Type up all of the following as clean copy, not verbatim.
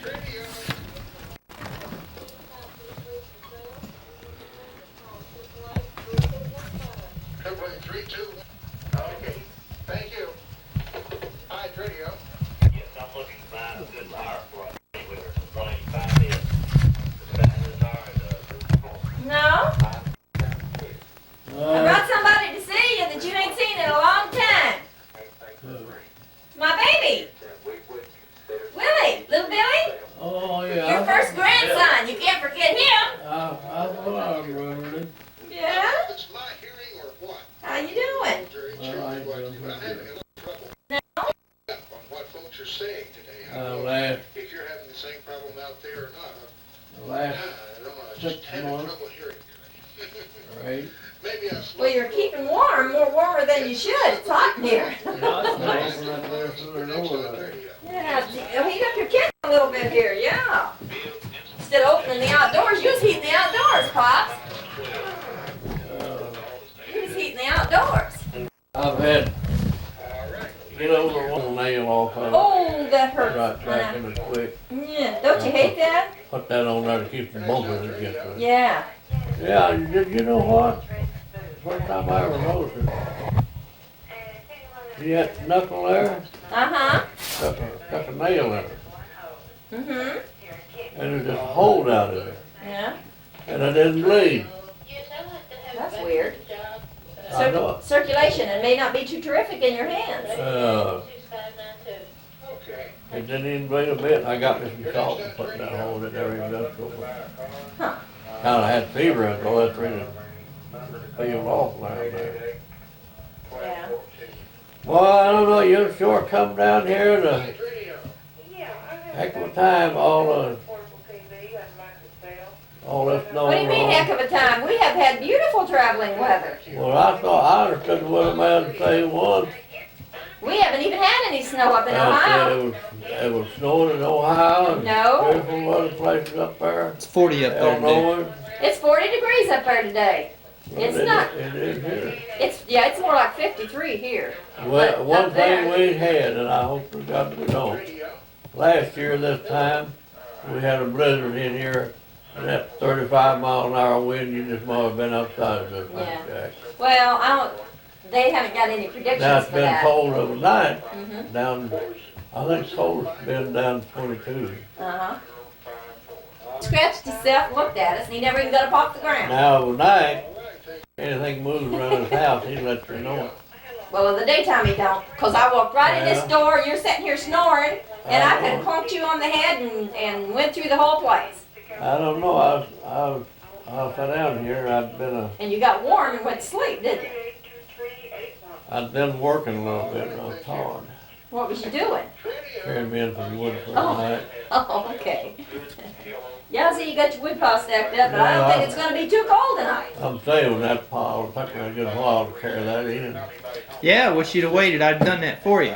Okay, thank you. Hi, Radio. Yes, I'm looking to find a good buyer for a anywhere from 185 is as fast as No? I brought somebody to see you that you ain't seen in a long time. My baby. Willie, little Billy. Oh, yeah. Your first grandson. You can't forget him. I thought I remembered it. Yeah? It's my hearing or what? How you doing? Well, I ain't doing I'm having a little trouble No? on what folks are saying today. I don't know last, if you're having the same problem out there or not. last, I don't know, I'm 6 just having months. trouble hearing today. right? Maybe I slept. Well, you're keeping warm, more warmer than you should. It's hot in here. Open up there through the door there. Yeah, heat up your kitchen a little bit here, yeah. Instead of opening the outdoors, you was heating the outdoors, Pops. You was heating the outdoors. I've had, get over one nail off of it. Oh, that hurts. Right back in it quick. Yeah, don't you hate that? Put that on there to keep the bumping together. Yeah. Yeah, you know what? First time I ever noticed it. See that knuckle there? Uh-huh. Stuck a nail in it. Mm-hmm. And there's just a hole out of there. Yeah. And I didn't bleed. That's weird. I know it. Circulation, it may not be too terrific in your hands. It didn't even bleed a bit. I got me some salt and put that hole in there industrial. Huh. Kinda had fever and all that's really peeled off around there. Yeah. Well, I don't know, you sure come down here and heck of a time, all this snow. What do you mean heck of a time? We have had beautiful traveling weather. Well, I thought, I understood the weatherman to say once. We haven't even had any snow up in And Ohio. it was snowing in Ohio and No. beautiful other places up there. It's 40 up there, dude. Illinois. It's 40 degrees up there today. It's not. It is here. It's more like 53 here. Well, one up there. thing we had, and I hope to God we don't. Last year this time, we had a blizzard in here, and that 35-mile-an-hour wind, you just might have been upside of Yeah. it. Well, they haven't got any predictions Now it's for been that. cold overnight, Mhm. down, I think coldest been down 22. Uh-huh. Scratched himself, looked at us, and he never even got up off the ground. Now overnight, anything moves around his house, he lets you know it. Well, in the daytime he don't, 'cause I walked right in this Yeah. door, you're sitting here snoring, and I could have know. clunked you on the head and went through the whole place. I don't know, I was sat down here, And you got warm and went to sleep, didn't you? I'd been working a little bit, and I was tired. What was you doing? Carrying me in from wood for Oh. the night. Oh, okay. Yeah, I see you got your wood pile stacked up, but I don't Yeah. think it's gonna be too cold tonight. I'm saving that pile, it took me a good while to carry that in. Yeah, I wish you'd have waited. I'd done that for you.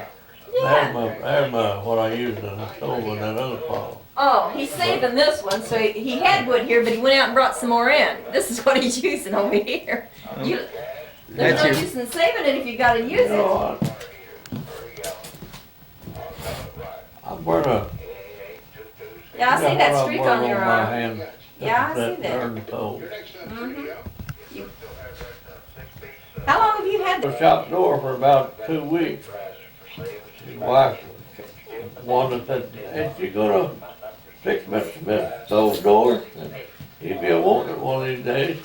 Yeah. There's what I used in the stove in that other pile. Oh, he's saving this one, so he had wood here, but he went out and brought some more in. This is what he's using over here. You, there's That's no your- use in saving it if you gotta use You know it. what? I'm gonna. Yeah, I see that streak on your my arm. hand. Yeah, I see that. Darn toe. How long have you had The this? shop door for about 2 weeks. His wife wanted that, and she gonna fix Mr. Smith's stove doors? And he'd be a wanting it one of these days.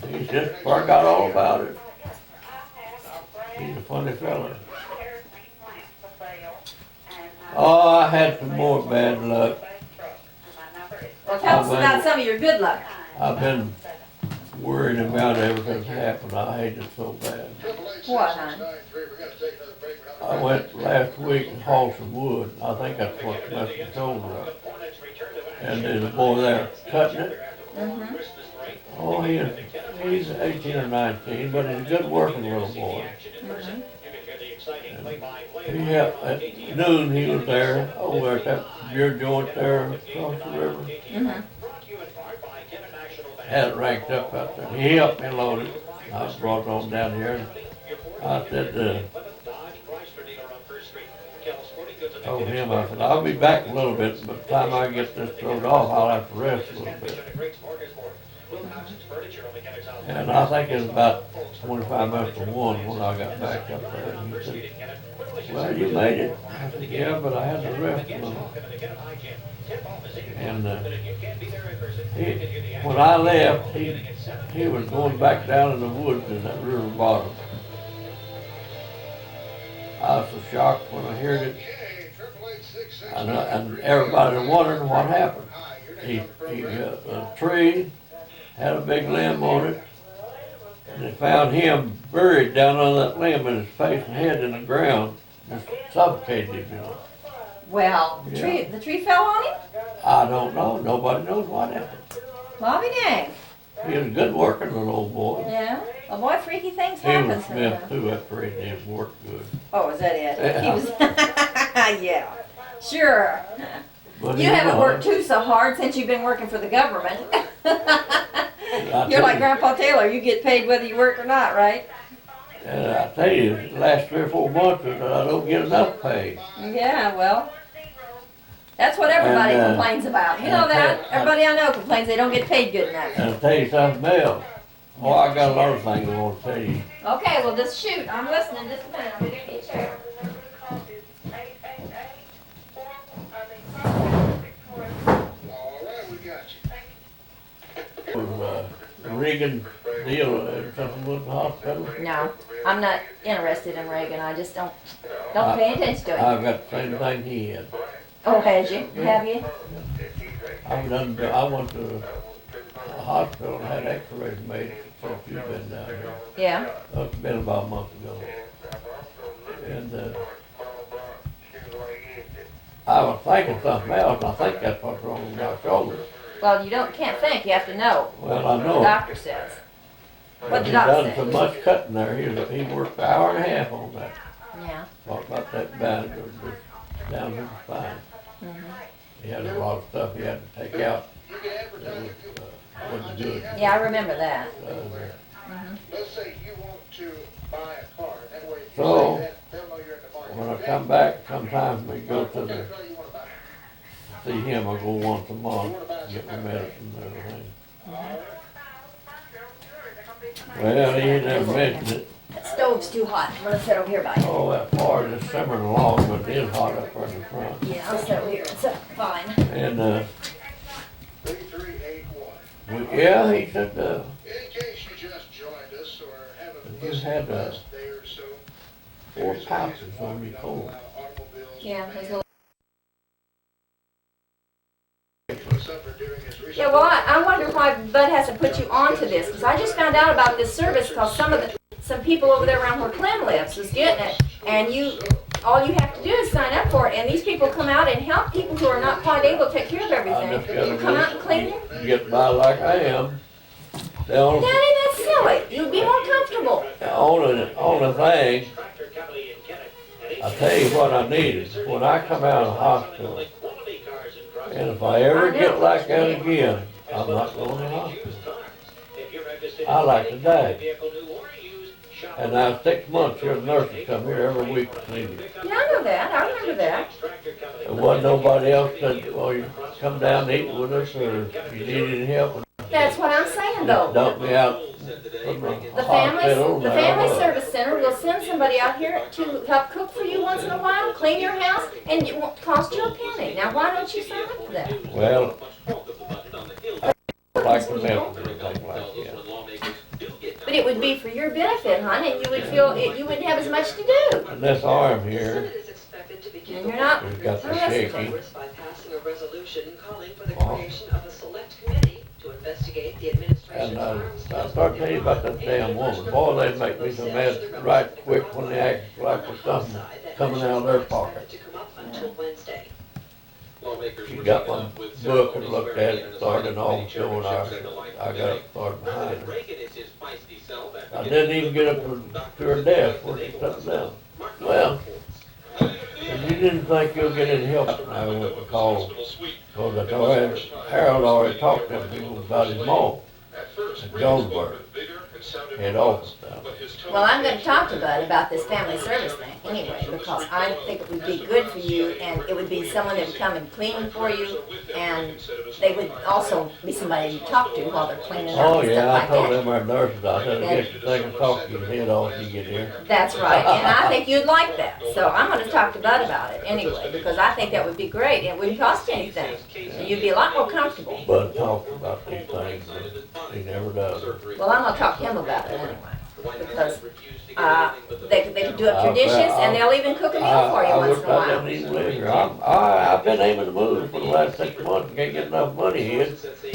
He just forgot all about it. He's a funny fella. Oh, I had some more bad luck. Well, tell us about some of your good luck. I've been worried about everything happened. I hate it so bad. What, hon? I went last week and hauled some wood. I think that's what messed my shoulder up. And there's a boy there cutting it. Mm-hmm. Oh, he's 18 or 19, but he's a good working little boy. Mm-hmm. At noon he was there, over at that beer joint there across the river. Mm-hmm. Had it ranked up out there. He helped me load it. I brought it on down here. And I said, told him, I said, I'll be back a little bit, but by the time I get this thrown off, I'll have to rest a little bit. And I think it was about 25 minutes to 1 when I got back up there. And he said, well, you made it. I said, yeah, but I had to rest a little. And when I left, he was going back down in the woods in that river bottom. I was so shocked when I heard it. And everybody was wondering what happened. A tree had a big limb on it, and they found him buried down on that limb and his face and head in the ground, just suffocated him, you know. Well, the tree fell on him? I don't know. Nobody knows what happened. Bobby dang. He was a good working little old boy. Yeah. Well, boy, freaky things He was happen. Smith too, after he did work good. Oh, is that it? Yeah. He was. Yeah. Sure. But You he haven't was. worked too so hard since you've been working for the government. I You're tell like you- Grandpa Taylor. You get paid whether you work or not, right? And I tell you, the last 3 or 4 months, I don't get enough pay. Yeah, well, that's what everybody And, complains about. You know that? Everybody I know complains they don't get paid good enough. And I'll tell you something else. Oh, I got a lot of things I want to tell you. Okay, well, just shoot. I'm listening. Just a minute. I'm gonna get you a chair. All right, we got you. Was, Regan deal or something with the hospital. No, I'm not interested in Reagan. I just don't pay attention to it. I've got the same thing he had. Oh, has you? Have you? I went to a hospital and had x-rays made since you've been down here. Yeah. It's been about a month ago. And I was thinking something else, and I think that's what's wrong with my shoulder. Well, you can't think. You have to know. Well, I The know. doctor says. What But the he doctor done so says. much cutting there. He worked an hour and a half on that. Yeah. Talk about that bandage or just down to the spine. Mhm. He had a lot of stuff he had to take out. You can That advertise was, if you wasn't good. Yeah, I remember that. let's say you want to buy a car, that way if you So, say that, they'll know you're in the market. When I come back, sometimes we go to What kind the, of car you wanna buy? see him, I go once a month, get my medicine and everything. Well, he never mentioned it. That stove's too hot. I'm gonna sit over here by you. Oh, that part is simmering along, but it is hot up there in the front. Yeah, I'll sit over here. It's fine. And, 3381. yeah, he said, In case you just joined us or haven't You listened had, to the last day or so, 4 here's the pouches reason on why me we don't cold. allow automobiles Yeah, to there's be a suffered during his recent- Yeah, well, I wonder why Bud hasn't put you onto this, because I just found out about this service, because some people over there around where Clem lives is getting it, and all you have to do is sign up for it, and these people come out and help people who are not quite able to take care of I everything. just You come out and clean it. gotta get by like I am. The only, Daddy, that's silly. You'd be more comfortable. the only thing, Tractor Company in Kennet. I tell you what I needed, when I come out of the hospital, Quality cars and trucks. and if I ever get like that again, I'm not going to the hospital. If you're interested I in like to getting die. a vehicle new or used, shop And now 6 months, here the nurses come here every week to see me. Yeah, I know that. I remember that. Tractor Company. There wasn't nobody else that, well, you come down and eat with us, or if you need any help, That's what I'm saying, just though. dump me out from the The hospital. family service center will send somebody out here to help cook for you once in a while, clean your house, and it won't cost you a penny. Now, why don't you sign up for that? Well, I like the milk and everything like that. But it would be for your benefit, hon, and you would feel, you wouldn't have as much to do. And this arm here, Senate is expected to begin And you're not has got the arrested. shaky. Congress by passing a resolution calling for the Oh. creation of a select committee to investigate the administration's And arms I start telling you about that damn woman. Boy, they make me so mad right quick when they act like there's something coming out of their pocket. To come up until Wednesday. She got my book and looked at it, started all showing I got up started behind her. I didn't even get up to her desk where she sat down. Well, if you didn't think you'll get any help, I went to call, because I told Harold already talked to him about his mom at Jonesburg. head office down. Well, I'm gonna talk to Bud about this family service thing anyway, because I think it would be good for you, and it would be someone that would come and clean for you, and they would also be somebody you talk to while they're cleaning up Oh, and yeah, stuff I like told that. them our nurses, I said, I guess they can talk to your head off when you get here. That's right, and I think you'd like that, so I'm gonna talk to Bud about it anyway, because I think that would be great, and it wouldn't cost you anything. And you'd be a lot more comfortable. Bud talks about these things, and he never does. Well, I'm gonna talk to him about it anyway, because, they could do up your dishes, and they'll even cook a meal for you I once wish in a I while. didn't even live here. I've been aiming to move for the last 6 months, and can't get enough money here.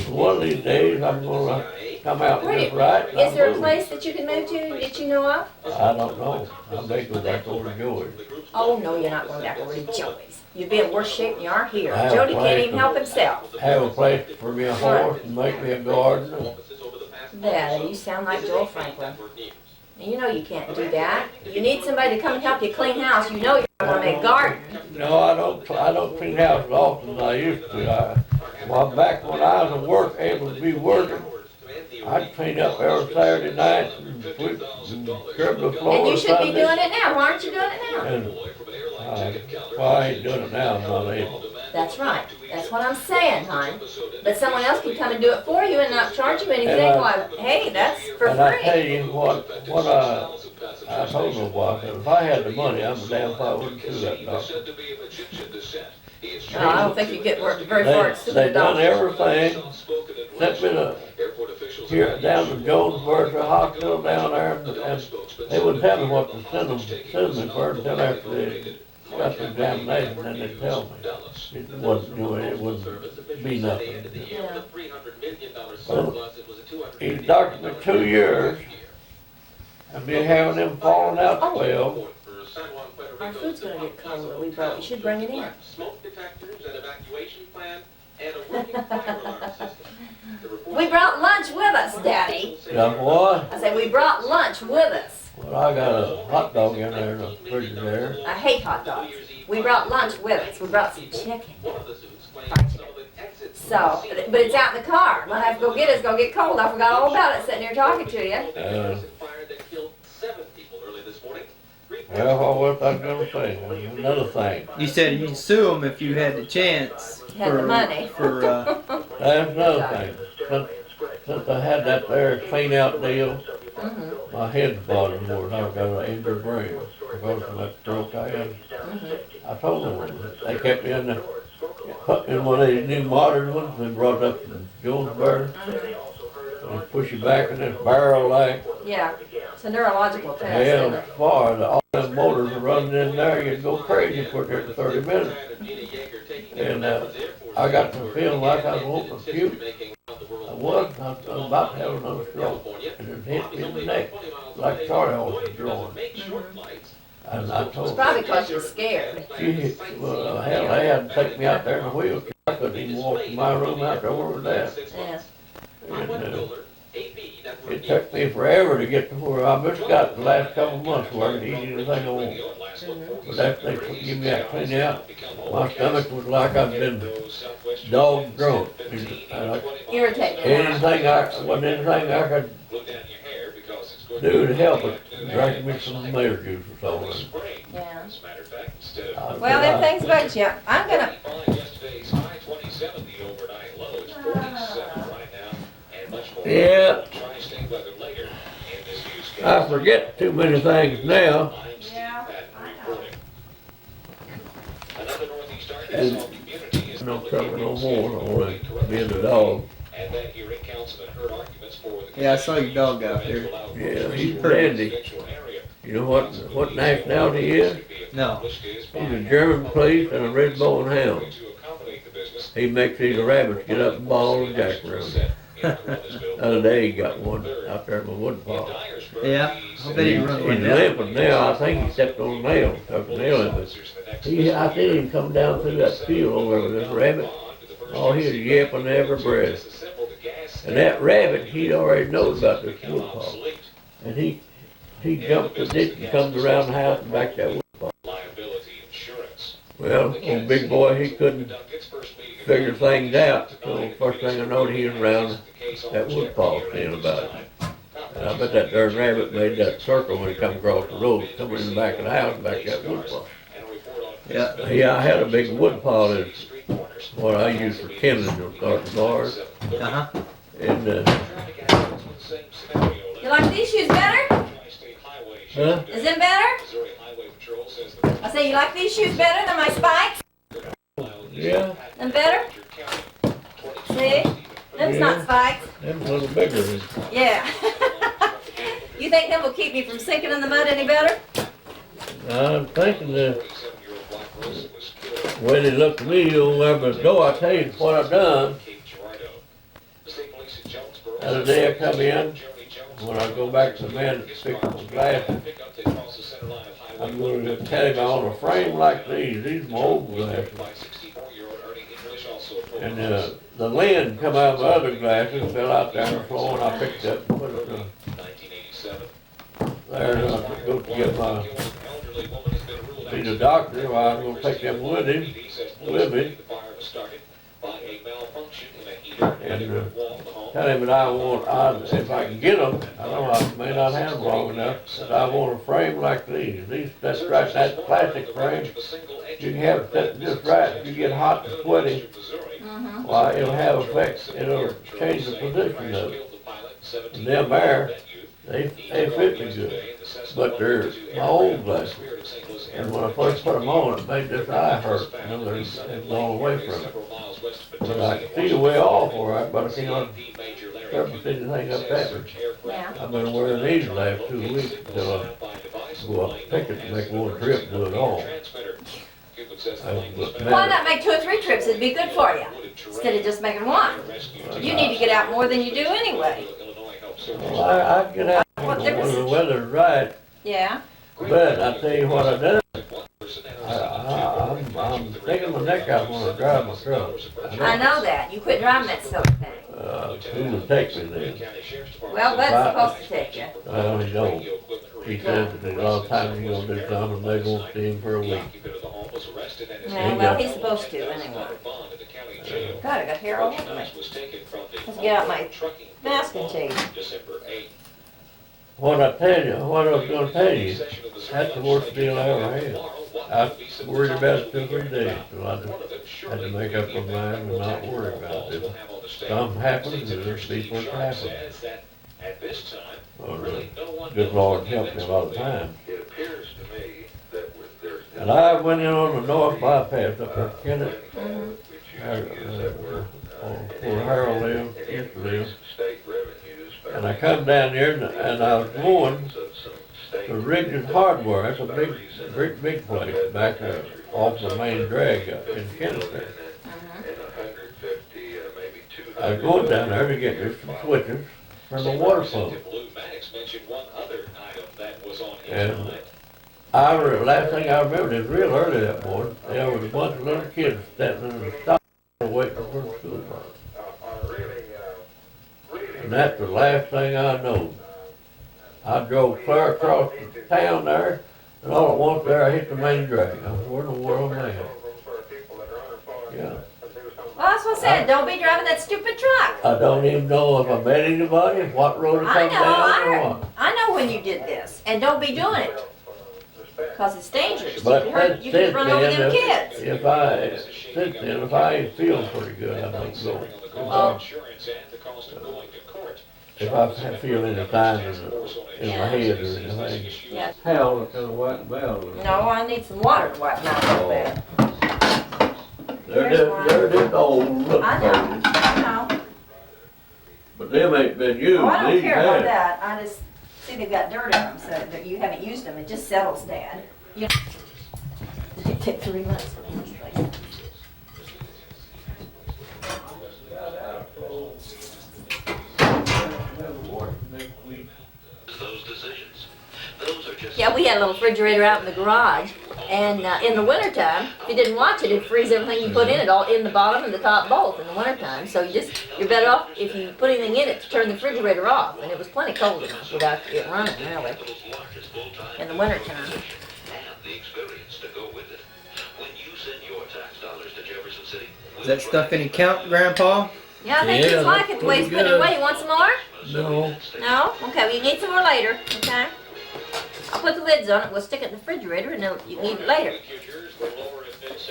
One of these days, I'm gonna come out and just right. and Is there a I'll place that you can move to that you know of? move. I don't know. I may go back over to George. Oh, no, you're not going back over to Joey's. You'd be in worse shape than you are here. I have Jody a can't place even to- help himself. Have a place for me a horse and make me a garden. Yeah, you sound like Joel Franklin. You know you can't do that. You need somebody to come and help you clean house. You know you're gonna make garden. No, I don't clean house as often as I used to. Well, back when I was able to be working, I'd clean up every Saturday night and sweep and scrub the floor. And you should be Sunday. doing it now. Why aren't you doing it now? And, well, I ain't doing it now, I'm not able. That's right. That's what I'm saying, hon. But someone else can come and do it for you and not charge you anything. And Why, hey, that's for And I tell free. you I told my wife, that if I had the money, I'm damn if I wouldn't sue that doctor. No, I don't think you get very far to They the done doctor. everything, sent me to, here, down to Jonesboro Hospital down there, and they wouldn't tell me what to send me for until after they got the examination, then they'd tell me. It wouldn't be nothing. Yeah. Well, he's doctored me 2 years, and been having them falling out 12. Our food's gonna get cold that we brought. We should bring it in. Smoke detectors, an evacuation plan, and a working fire alarm system. The report- We brought lunch with us, Daddy. Got what? I said, we brought lunch with us. Well, I got a hot dog in there in the fridge there. I hate hot dogs. We brought lunch with us. We brought some chicken. One of the suits claims Fried some chicken. of the exits. So, but it's out in the car. When I have to go get it, it's gonna get cold. I forgot all about it sitting here talking to you. Fire that killed 7 people early this morning. Well, what I was gonna say, another thing. You said you'd sue them if you had the chance. Had the money. That's another thing. Since I had that there clean out deal, Mhm, my head's bothering more. I've got an injured brain because of that stroke I had. mhm. I told them, they kept me in in one of these new modern ones they brought up from Jonesboro. They push you back in this barrel like, Yeah, it's a neurological test, isn't hell, it? far, all them motors are running in there, you'd go crazy for there in 30 minutes. And I got the feeling like I was wanting to puke. I was about to have another stroke, and it hit me in the neck, like Charlie was drawing. And I It's told probably because you're scared. well, hell, they had to take me out there in a wheelchair. I couldn't even walk from my room out there where it was at. Yeah. And, it took me forever to get to where I just got the last couple of months where I could eat anything I want. But after they give me that clean out, my stomach was like I'd been dog drunk. And Irritating. wasn't anything I could do to help it. Drank me some tomato juice or something. Yeah. I- Well, them things about you. I'm gonna, Yesterday's high 27, the overnight low is 47 right now, and much more. Yeah, Tri-state weather later in this news. I forget too many things now. Yeah, Another northeast And Arkansas community is no trouble no more, only being a dog. And that hearing councilman heard arguments for the. Yeah, I saw your dog out there. Yeah, he's dandy. You know what nationality he is? No. He's a German police and a red bone hound. He makes these rabbits get up and ball and jack around. The other day he got one out there in my wood pile. Yeah, I bet he run one He's down. limping now, I think he stepped on a nail, took a nail in it. I seen him come down through that field over there with this rabbit. Oh, he was yapping every breath. And that rabbit, he'd already known about this wood pile. And he jumped the ditch and comes around the house and back that wood pile. Well, old big boy, he couldn't figure things out. So first thing I knowed, he was around that wood pile saying about it. And I bet that darn rabbit made that circle when he come across the road, come in the back of the house, back that wood pile. Yeah. Yeah, I had a big wood pile that's what I use for kindling to start the bars. Uh-huh. And, You like these shoes better? huh? Is them better? I say, you like these shoes better than my spikes? Yeah, Them better? See? Them's not spikes. them a little bigger. Yeah. You think them will keep me from sinking in the mud any better? I'm thinking that the way they look to me over there, but go, I tell you what I've done. The other day I come in, when I go back to the man that fixed my glasses, I'm going to tell him I want a frame like these my old glasses. And the lens come out of my other glasses, fell out there on the floor, and I picked up and put it there. And I could go to get my, see the doctor, well, I'm gonna take them with me. And tell him that if I can get them, I know I may not have them long enough, but I want a frame like these. That's right, that plastic frame, you can have it just right. If you get hot and sweaty, why, it'll have effects, it'll change the position of it. And them there, they fit me good, but they're my old glasses. And when I first put them on, it made this eye hurt, you know, they've gone away from it. But I can see the way off all right, but I can't ever see anything up there. Yeah. I've been wearing these the last 2 weeks until I go up and pick it to make one trip and do it all. Why not make 2 or 3 trips? It'd be good for you, instead of just making one. You need to get out more than you do anyway. Well, I get out What when difference? the weather's right, Yeah. but I tell you what I done. I'm taking my neck out when I drive my truck. I know that. You quit driving that silly thing. Who will take me then? Well, Bud's supposed to take you. Well, he don't. He says that a lot of times he's gonna do something, and they won't see him for a week. Yeah, well, he's supposed to anyway. God, I got hair all over me. Let's get out my masking tape. What I was gonna tell you, that's the worst deal I ever had. I worried about it 2 or 3 days, so I just had to make up my mind and not worry about it. If something happens, it'll be what happens. Or, good Lord help me a lot of times. And I went in on the north bypass up there, Kennett, where Harold lived, used to live. And I come down there and I was going to Riggs Hardware. That's a big place back off the main drag up in Kennett there. I was going down there to get some switches from the water pump. And last thing I remember is real early that morning, there was a bunch of little kids standing in the stop waiting for the school bus. And that's the last thing I know. I drove clear across the town there, and all at once there I hit the main drag. I was, where in the world am I at? Yeah. Well, that's what I said. Don't be driving that stupid truck. I don't even know if I met anybody, what road it I comes know, down or what. I know when you did this. And don't be doing it. Because it's dangerous. But You can run over them kids. if I ain't feeling pretty good, I don't go. Oh. If I feel any signs in my head or anything. Yeah. Hell, it's gonna white bell. No, I need some water to wipe my real bad. They're just old look I know, I know. but them ain't been used. Oh, I don't These care about have. that. I just see they've got dirt in them, so that you haven't used them. It just settles, Dad. You it took 3 months for this place. Those decisions. Those are just. Yeah, we had a little refrigerator out in the garage, and in the wintertime, if you didn't watch it, it'd freeze everything you put in it, all in the bottom and the top both in the wintertime. So you're better off if you put anything in it to turn the refrigerator off, and it was plenty cold enough without it running really in the wintertime. And the experience to go with it. When you send your tax dollars to Jefferson City. Does that stuff any count, Grandpa? Yeah, I think Yeah, he's like it the way he's pretty putting it good. away. You want some more? No, No? Okay, well, you need some more later, okay? I'll put the lids on it. We'll stick it in the refrigerator and then you can eat it later.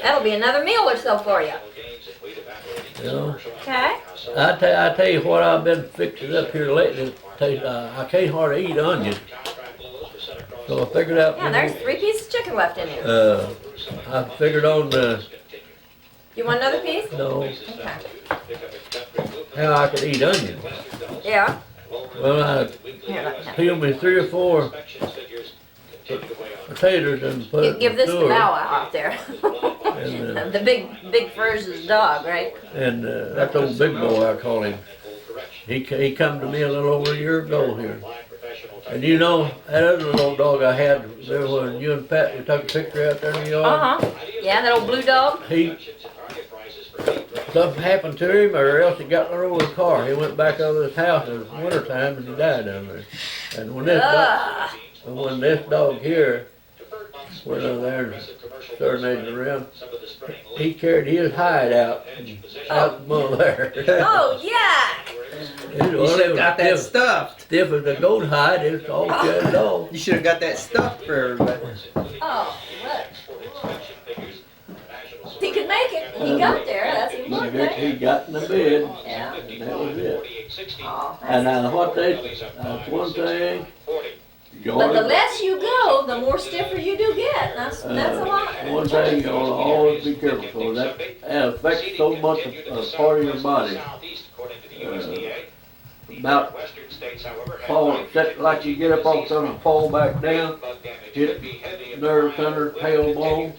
That'll be another meal or so for you. yeah. Okay? I tell you what I've been fixing up here lately. I can't hardly eat onions. So I figured out, Yeah, there's 3 pieces of chicken left in there. I figured on You want another piece? no, Okay. how I could eat onions. Yeah. Well, I Here, let me peeled me 3 or 4 potatoes and put it in give this to the Bow Wow out there. And, The big Furs' dog, right? that old big boy, I call him. He come to me a little over a year ago here. And you know, that other little dog I had there when you and Pat, we took a picture out there in the yard. Uh-huh. Yeah, that old blue dog. Something happened to him or else he got run over the car. He went back out of his house in the wintertime and he died down there. And when this dog here went over there and serenaded around, he carried his hide out among there. Oh, yeah. You should have got that stuffed. Stiff as a goat hide, it's all cut off. You should have got that stuffed for everybody. Oh, look. He could make it. He got there. That's the important thing. He got in the bed, Yeah. and that was it. Oh, And that's that's one thing. But the less you go, the more stiffer you do get. That's a lot. One thing you ought to always be careful, because that affects so much of part of your body. About fall, like you get up off something and fall back down, hit nerve center, tailbone.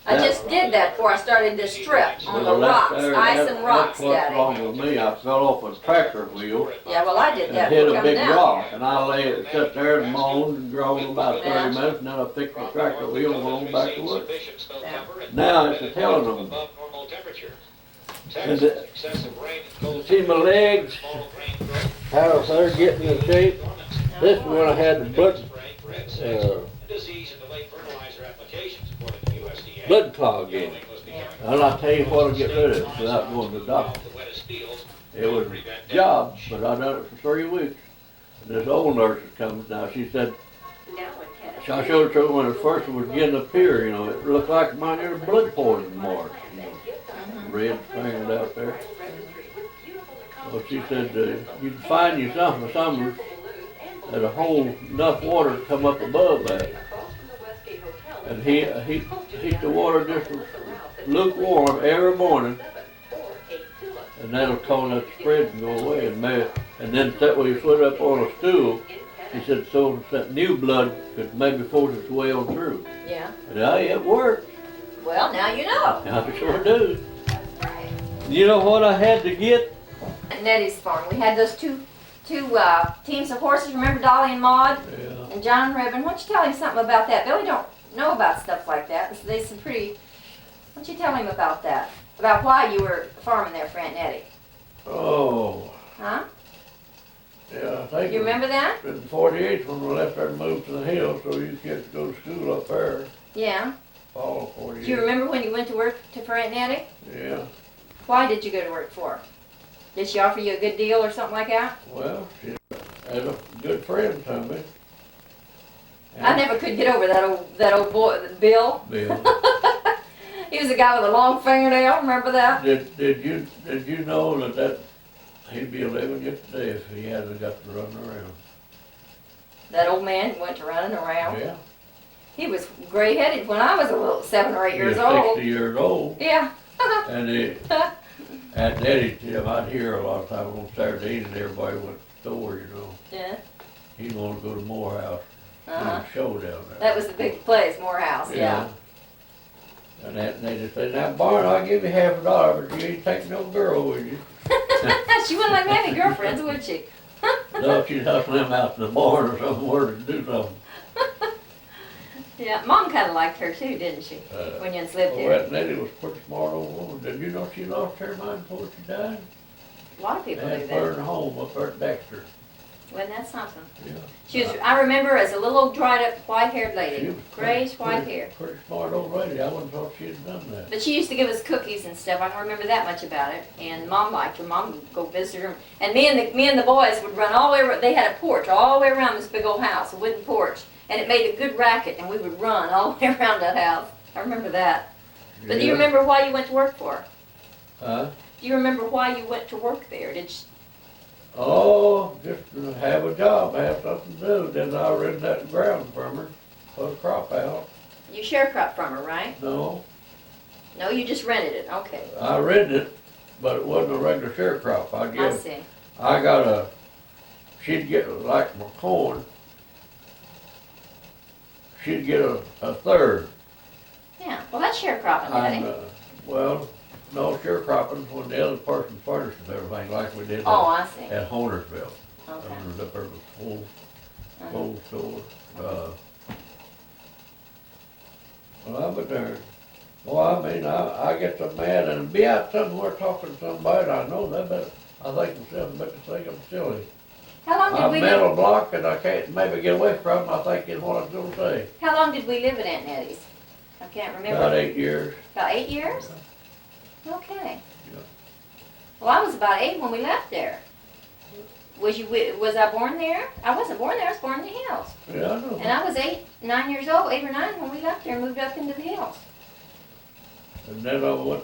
I just did that before I started this trip on the rocks, ice and rocks, That's what's Daddy. wrong with me. I fell off a tractor wheel Yeah, well, I did and that hit before a coming big down. rock, and I lay it, sat there and moaned and groaned about 30 Yeah. minutes, and then I fixed the tractor wheel and went on back to work. Yeah. Now it's a telling them. And see my legs, how they're getting in shape. This is when I had the blood clog in. And I tell you what, to get rid of it without going to the doctor. It was a job, but I done it for 3 weeks. And this old nurse is coming now. She said, I showed her when it first was getting up here, you know, it looked like mine had a blood poison mark, you know, red sprinkled out there. Well, she said, you can find you something summers that a whole enough water to come up above that. And heat the water just lukewarm every morning, and that'll cause that spread and go away. And then that way you put it up on a stool. He said so that new blood could maybe force its way on through. Yeah. And it worked. Well, now you know. I sure do. You know what I had to get? At Nettie's farm, we had those two teams of horses. Remember Dolly and Maud Yeah. and John Ribbon? Why don't you tell him something about that? Billy don't know about stuff like that. So they some pretty. Why don't you tell him about that? About why you were farming there for Aunt Nettie? Oh, Huh? yeah, I think You remember that? it was in 48 when we left there and moved to the hills, so you kids go to school up there. Yeah. Fall of 48. Do you remember when you went to work for Aunt Nettie? Yeah. Why did you go to work for her? Did she offer you a good deal or something like that? Well, she had a good friend to me. I never could get over that old boy, Bill. Bill. He was a guy with a long fingernail. Remember that? Did you know that he'd be living yet today if he hadn't got to run around? That old man who went to running around. Yeah. He was gray-headed when I was a little 7 or 8 years He was old. 60 years old. Yeah. And at Daddy's gym, I'd hear a lot of times on Saturdays and everybody went to the store, you know. Yeah. He'd want to go to Morehouse. Uh-huh. Show down there. That was the big place, Morehouse. Yeah. And they just said, now Barn, I'll give you $50, but you ain't taking no girl with you. She wouldn't let me have any girlfriends, would she? No, she'd hustle them out to the barn or somewhere to do something. Yeah. Mom kind of liked her too, didn't she? When you lived Well, here. that Nettie was a pretty smart old woman. Did you know she lost her mind before she died? A lot of people They do had her in that. a home up there at Dexter. Wasn't that something? Yeah. She was, I remember as a little old dried up white haired She lady, was grayish white pretty- hair. Pretty smart old lady. I wouldn't thought she'd done that. But she used to give us cookies and stuff. I can remember that much about it. And Mom liked her. Mom would go visit her. And me and the boys would run all the way around. They had a porch all the way around this big old house, a wooden porch. And it made a good racket, and we would run all the way around that house. I remember that. But do you Yeah. remember why you went to work for her? Huh? Do you remember why you went to work there? Did she, Oh, just to have a job, have something to do. Then I rented that ground from her, put a crop out. you sharecrop from her, right? No, No, you just rented it. Okay. I rented it, but it wasn't a regular sharecrop. I see. I got she'd get, like my corn, she'd get a third. Yeah. Well, that's sharecropping, And, Daddy. well, no sharecropping when the other person furnishes everything like we did Oh, I see. at Hornersville. Okay. That was up there with full, Uh-huh. full store. Well, I've been there. Well, I mean, I get so mad and be out somewhere talking to somebody I know that, but I think myself, but to think I'm silly. How long did I'm we mental live? block and I can't maybe get away from it. I think is what I was gonna say. How long did we live at Aunt Nettie's? I can't remember. About 8 years. About 8 years? Okay. Yeah. Well, I was about 8 when we left there. Was I born there? I wasn't born there. I was born in the hills. Yeah, I know. And I was 9 years old, 8 or 9 when we left there and moved up into the hills. And then I went,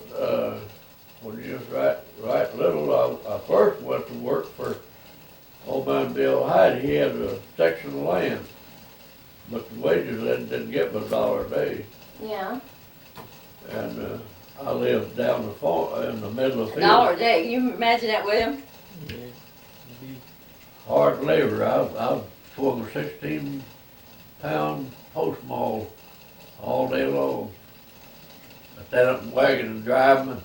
when you was right little, I first went to work for old man Bill Hyde. He had a section of land, but the wages then didn't get but $1 a day. Yeah. And I lived down the farm, in the middle of the $1 field. a day. Can you imagine that, William? Hard labor. I swung a 16-pound post maul all day long. I set up and wagon and drive them.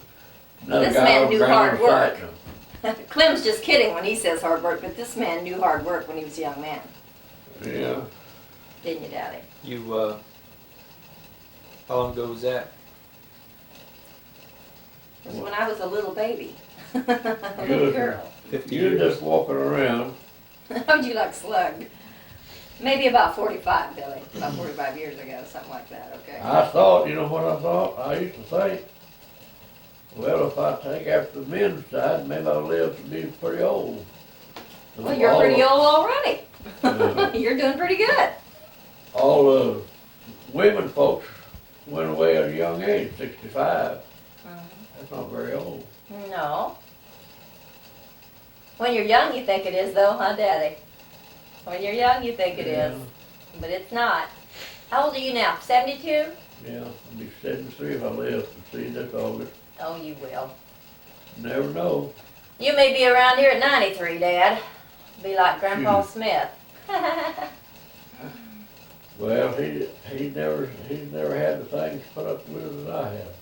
Another This guy man on the knew ground hard work. sighting 'em. Clem's just kidding when he says hard work, but this man knew hard work when he was a young man. Yeah. Didn't you, Daddy? You, how long ago was that? It was when I was a little baby. A little Good. girl. 50 You're years? just walking around. How would you like slugged? Maybe about 45, Billy. About 45 years ago, something like that, okay? I thought, you know what I thought? I used to think, well, if I take after the men's side, maybe I'll live to be pretty old. Well, you're pretty old already. Yeah. You're doing pretty good. All the women folks went away at a young age, 65. That's not very old. No. When you're young, you think it is, though, huh, Daddy? When you're young, you think it is, but it's not. How old are you now? 72? Yeah, I'll be 73 if I live to see this August. Oh, you will. Never know. You may be around here at 93, Dad. Be like Grandpa Smith. Well, he's never had the things put up with that I have.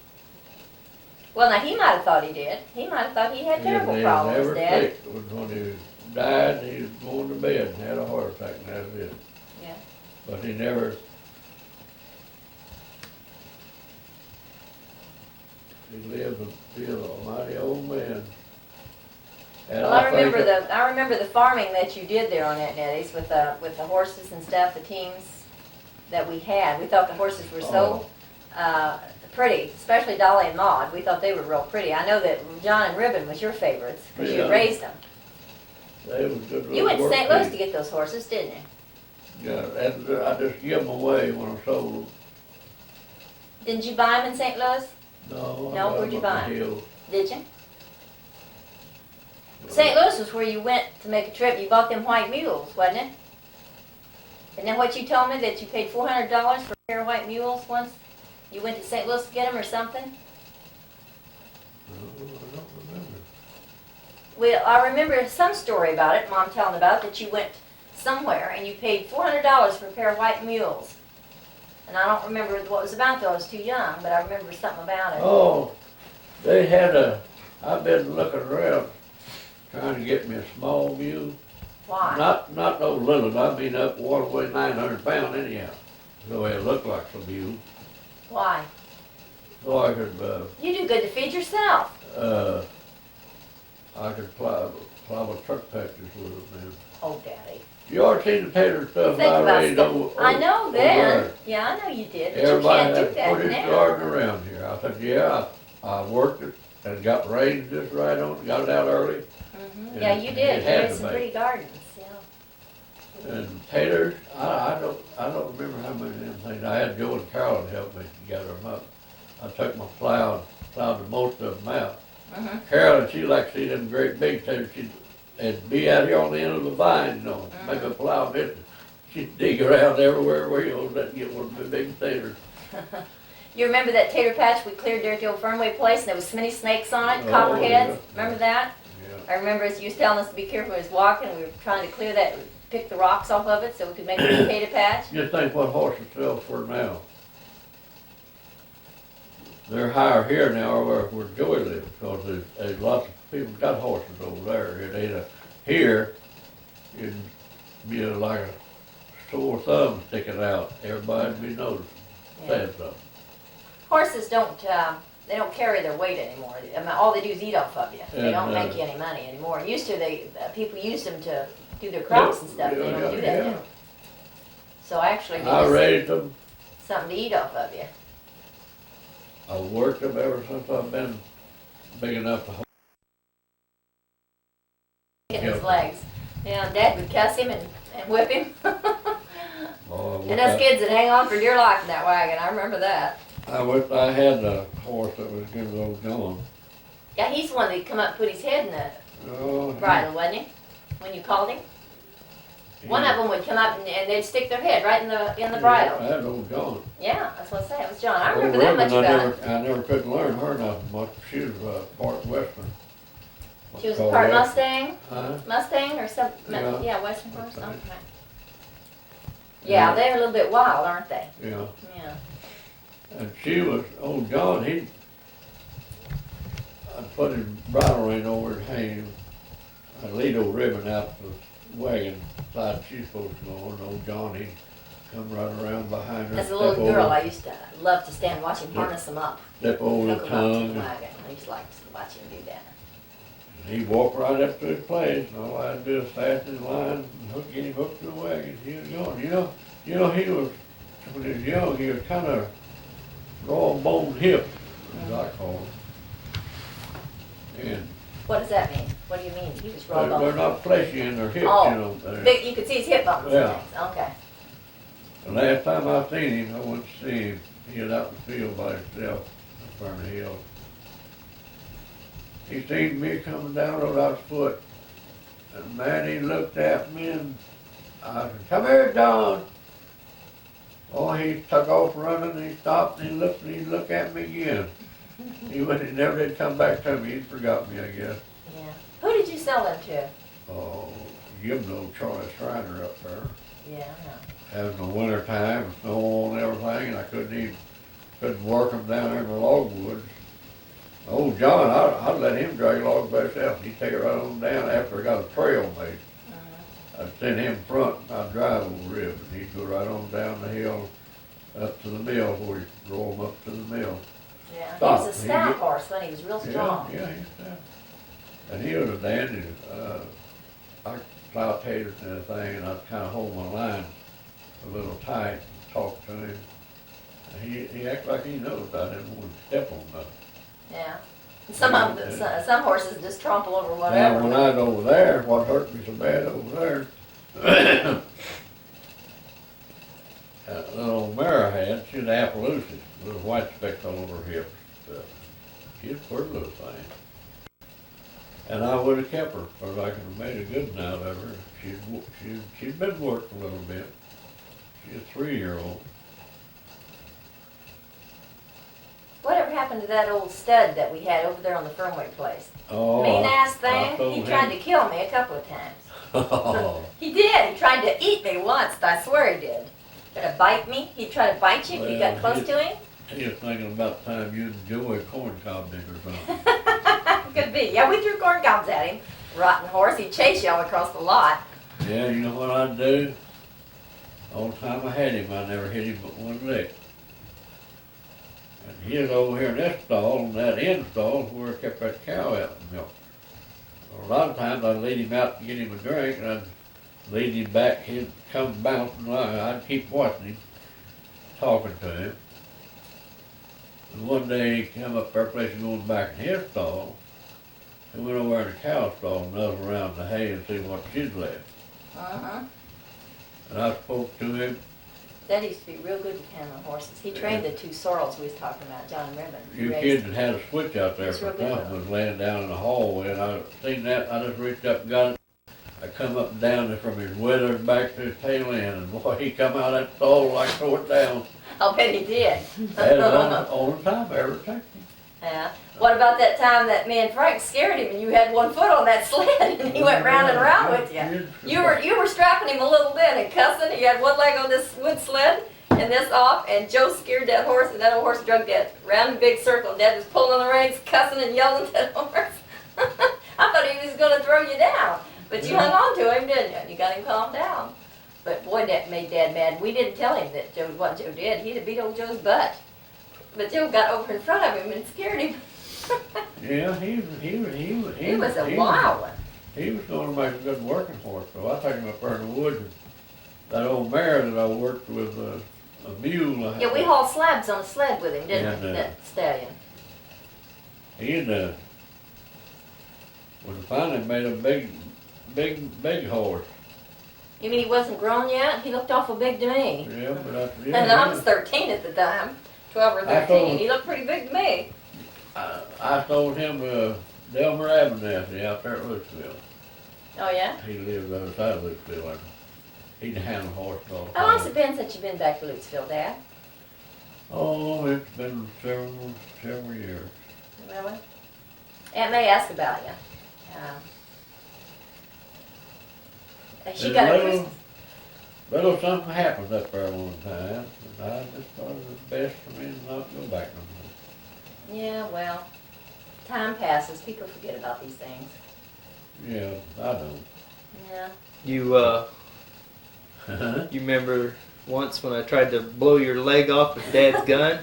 Well, now he might have thought he did. He might have thought he had terrible He problems, never Dad. sick. It was when he died, he was going to bed and had a heart attack, and that's it. Yeah. But he never. He lived to be a mighty old man. And Well, I think remember the farming that you did there on Aunt Nettie's with the horses and stuff, the teams that we had. We thought the horses were so pretty, especially Dolly and Maud. We thought they were real pretty. I know that John and Ribbon was your favorites because you Yeah. raised them. They was good. You went to work St. Louis people. to get those horses, didn't you? Yeah, and I just give them away when I sold them. Didn't you buy them in St. Louis? No. I No, got where'd you 'em up buy the 'em? hill. Did you? St. Louis was where you went to make a trip. You bought them white mules, wasn't it? Isn't that what you told me, that you paid $400 for a pair of white mules once? You went to St. Louis to get them or something? Oh, I don't remember. Well, I remember some story about it, Mom telling about it, that you went somewhere and you paid $400 for a pair of white mules. And I don't remember what it was about though, I was too young, but I remember something about it. Oh, they had I've been looking around trying to get me a small mule. Why? Not no little, I mean up one weigh 900 pounds anyhow. So it looked like a mule. Why? So I could, You do good to feed yourself. I could plow my truck patches with them then. Oh, Daddy. You already seen the tater stuff Think I about raised stuff. over. I know over then. there. Yeah, I know you did, but you Everybody can't had do to that put his now. garden around here. I said, yeah, I worked it and got raised just right on, got it out early. Mhm. Yeah, you It did. You had had to some be. pretty gardens, yeah. And taters, I don't remember how many of them things. I had Joe and Carolyn help me gather them up. I took my plow and plowed the most of them out. Mhm. Carolyn, she liked to see them great big taters. She'd be out here on the end of the vine, you know, make a plow bit. She'd dig around everywhere where you know, that get one of the big taters. You remember that tater patch we cleared there at the old Fernway place, and there was so many snakes on it, Oh, copperheads? yeah. Remember that? Yeah. I remember as you was telling us to be careful when we was walking, we were trying to clear that, pick the rocks off of it so we could make a new tater patch. Just think what horses sell for now. They're higher here now where Joey lives, because there's lots of people got horses over there. It ain't here, it'd be like a sore thumb sticking out. Everybody'd be noticing, saying something. Horses don't, they don't carry their weight anymore. I mean, all they do is eat off of you. They And, don't make you any money anymore. Used to, people used them to do their crops and stuff. They don't do that Yeah. now. So actually, they I just raised them, something to eat off of you. I worked them ever since I've been big enough to hold. In his legs. Yeah, Dad would cuss him and whip him. Oh, And us kids would hang on for dear life in that wagon. I remember that. I had a horse that was good as old John. Yeah, he's the one that come up and put his head in the Oh, bridle, wasn't he? When you called him? One of them would come up and they'd stick their head right in the I bridle. had old John. Yeah, that's what I say. It was John. I Old remember that much Ribbon, about it. I never could learn her nothing much. She was part Western. She was a Called part West- Mustang? Huh? Mustang or some, Yeah. yeah, Western horse? Okay. Yeah, they're a little bit wild, aren't they? Yeah. Yeah. And she was, old John, I'd put his bridle rein over his hand. I'd lead old Ribbon out to the wagon side she's supposed to go on. Old John, he'd come right around behind her. As a little step girl, over- I used to love to stand and watch him harness them up. Step over the Hook 'em up to the tongue. wagon. I used to like to watch him do that. And he'd walk right up to his place, and all I'd do is fast his line and get him hooked to the wagon. He was going. You know, he was, when he was young, he was kind of raw bone hip, as I call it. And What does that mean? What do you mean? He was raw they're boned. not fleshy in their hips, Oh, you know. Big, you could see his hip bones and Yeah. things. Okay. The last time I seen him, I went to see him. He was out in the field by himself up on the hill. He seen me coming down on his foot, and man, he looked at me and I said, "Come here, John." Oh, he took off running, and he stopped, and he looked at me again. He never did come back to me. He'd forgot me, I guess. Yeah. Who did you sell them to? Oh, you know Charlie Schreiner up there. Yeah, I know. Having the winter time, snow and everything, and I couldn't work them down there in the logwoods. Old John, I'd let him drag logs by himself. He'd take it right on down after I got a trail made. I'd send him front, I'd drive old Rib, and he'd go right on down the hill up to the mill where he drove him up to the mill. Yeah. Stop. He was a stout horse when he was real strong. Yeah, he's that. And he was a dandy. I plow taters and everything, and I'd kind of hold my line a little tight and talk to him. And he act like he knows I didn't want to step on nothing. Yeah. Some of them, some horses just trample over Now, whatever. when I was over there, what hurt me so bad over there, that little mare I had, she had Appaloosa, little white specks all over her hips. She's a pretty little thing. And I would have kept her, because I could have made a good one out of her. She'd been worked a little bit. She's a 3-year-old. Whatever happened to that old stud that we had over there on the Fernway place? Oh, Mean ass I thing. told He him. tried to kill me a couple of times. Oh, He did. He tried to eat me once. I swear he did. Tried to bite me. He'd try to bite you if you got Well, close to him. he was thinking about the time you and Joey corn cob did or something. Could be. Yeah, we threw corn cobs at him. Rotten horse. He'd chase you all across the lot. Yeah, you know what I'd do? All the time I had him, I never hit him but one lick. And he was over here in this stall, and that end stall where I kept that cow out and milk. A lot of times I'd lead him out to get him a drink, and I'd lead him back, he'd come bouncing along. I'd keep watching him, talking to him. And one day he come up our place and going back in his stall. He went over in the cow stall and nuzzled around the hay and see what she'd left. Uh-huh. And I spoke to him. Dad used to be real good with handling horses. He trained the two sorrels we was talking about, John and Ribbon. You kids that had a switch out there It's for real good. something was laying down in the hallway, and I seen that. I just reached up and got it. I come up and down there from his withers back to his tail end, and boy, he come out of that stall like throw it down. I'll bet he did. Had it on all the time, ever protected him. Yeah. What about that time that me and Frank scared him and you had one foot on that sled and he went round and around with you? You were strapping him a little bit and cussing. He had one leg on this wood sled and this off, and Joe scared that horse, and that old horse drug Dad round a big circle. Dad was pulling on the reins, cussing and yelling at that horse. I thought he was going to throw you down, but you hung on to him, didn't you? And you got him calmed down. But boy, that made Dad mad. We didn't tell him that what Joe did. He'd have beat old Joe's butt. But Joe got over in front of him and scared him. Yeah, he was a wild one. He was going to make a good working horse, so I took him up there in the woods. And that old mare that I worked with, a mule. Yeah, we hauled slabs on a sled with him, didn't we, that stallion? He was finally made a big horse. You mean he wasn't grown yet? He looked awful big to me. Yeah, but And I was 13 at the time, 12 or 13. He looked pretty big to me. I sold him to Delmer Abernathy out there at Louisville. Oh, yeah? He lived on the other side of Louisville. And he'd handle horse all the How long's time. it been since you've been back to Louisville, Dad? Oh, it's been several years. Really? Aunt May asked about you. She got a Little something happened up there one time, and I just thought it was best for me to not go back no more. Yeah, well, time passes. People forget about these things. Yeah, I don't. Yeah. You remember once when I tried to blow your leg off with Dad's gun?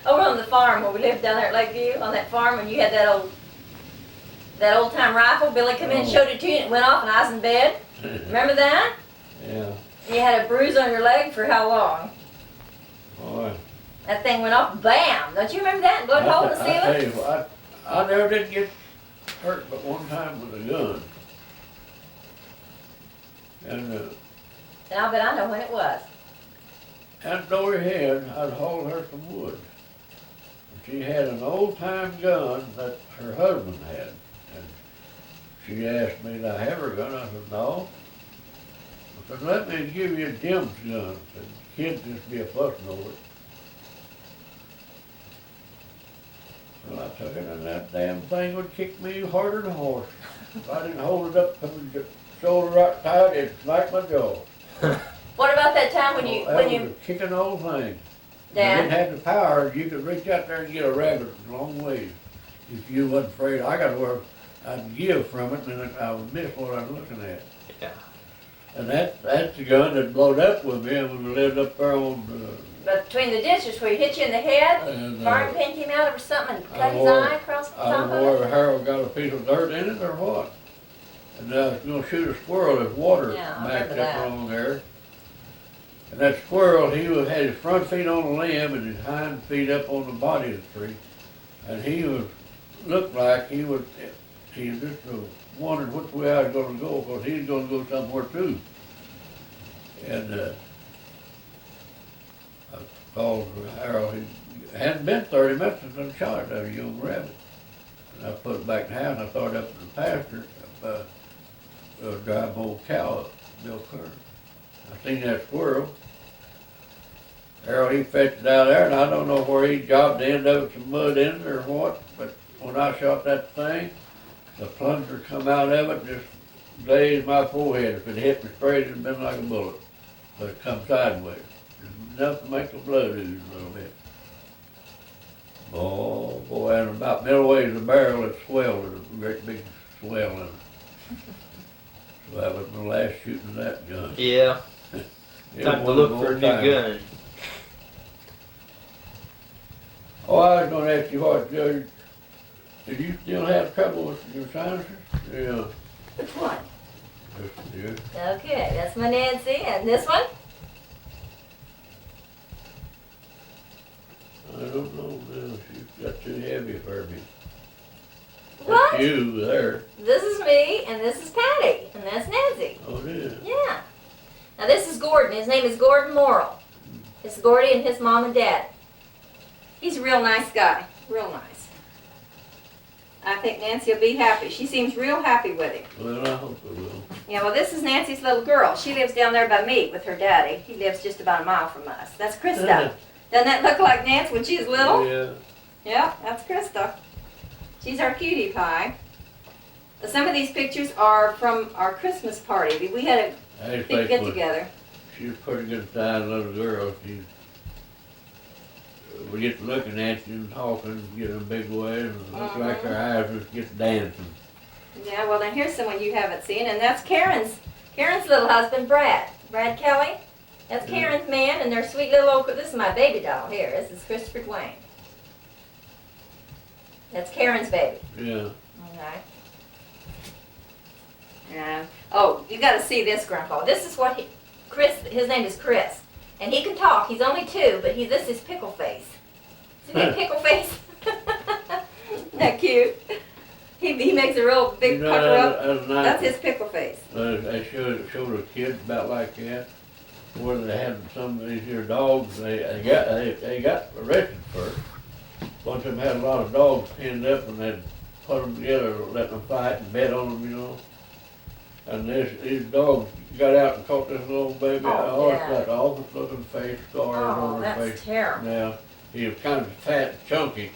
Over on the farm where we lived down there at Lakeview, on that farm, when you had that old time rifle, Billy come in and showed it to you and it went off and I was in bed. Remember that? Yeah. You had a bruise on your leg for how long? Boy. That thing went off, bam! Don't you remember that? Blood hole in the I tell ceiling? you what, I never did get hurt but one time with a gun. And And I'll bet I know when it was. out door ahead, I'd hauled her some wood. And she had an old-time gun that her husband had. And she asked me, did I have her gun? I said, no. I said, let me give you Jim's gun. I said, kids just be a fussing over it. Well, I took it, and that damn thing would kick me harder than a horse. If I didn't hold it up to the shoulder right tight, it'd smack my jaw. What about that time when you, That was a kicking old thing. You didn't Dad? have the power, you could reach out there and get a rabbit a long ways. If you wasn't afraid, I got where I'd give from it and I would miss what I was looking at. Yeah. And that's the gun that blowed up with me and we lived up there on Between the ditches where he hit you in the head, and frying pan came out or something and cut his don't know- eye across the I top don't know of it? whether Harold got a piece of dirt in it or what. And I was gonna shoot a squirrel, there's water Yeah, I backed remember up that. along there. And that squirrel, had his front feet on the limb and his hind feet up on the body of the tree. And looked like he just wondered which way I was gonna go, because he was gonna go somewhere too. And I called Harold, he hadn't been 30 minutes since I shot at a young rabbit. And I put it back in the house, and I started up to the pasture, drive old cow up, Bill Kern. I seen that squirrel. Harold, he fetched it out there, and I don't know where he jobbed the end of it, some mud in it or what, but when I shot that thing, the plunger come out of it, just grazed my forehead. If it hit me straight, it'd been like a bullet, but it come sideways. Just enough to make the blood ooze a little bit. Oh, boy, and about middle ways of the barrel, it swelled, it was a great big swell in it. So that was my last shooting of that gun. Yeah. It Time to was look one for a new time. gun. Oh, I was gonna ask you what, Judge, Do you still have trouble with your sinuses? Yeah, Which one? just, yeah. Okay, that's my Nancy, and this one? I don't know, no, she's got too heavy for me. What? That's you there. This is me, and this is Patty, and that's Nancy. Oh, yeah. Yeah. Now this is Gordon. His name is Gordon Morrill. It's Gordy and his mom and dad. He's a real nice guy. Real nice. I think Nancy will be happy. She seems real happy with him. Well, I hope it will. Yeah, well, this is Nancy's little girl. She lives down there by me with her daddy. He lives just about a mile from us. That's Krista. Doesn't that look like Nancy when she's little? Yeah. Yeah, that's Krista. She's our cutie pie. Some of these pictures are from our Christmas party. We had a I big get together. She's a pretty good sized little girl. We get to looking at you and talking, get in a big way, and it looks like her eyes just get dancing. Yeah, well, now here's someone you haven't seen, and that's Karen's little husband, Brad. Brad Kelly. That's Karen's man, and their sweet little old, this is my baby doll here. This is Christopher Dwayne. That's Karen's baby. Yeah. Okay. Yeah. Oh, you got to see this, Grandpa. This is what his name is Chris, and he can talk. He's only 2, but this is Pickle Face. See that Pickle Face? Isn't that cute? He makes a real big pucker up. That's his Pickle Face. They showed a kid about like that, where they had some of these here dogs. They got arrested first. Bunch of them had a lot of dogs pinned up, and they'd put them together, let them fight and bet on them, you know. And these dogs got out and caught this little baby. Oh, It's got the awful looking face, scars over his face. That's terrible. Now, he was kind of fat and chunky.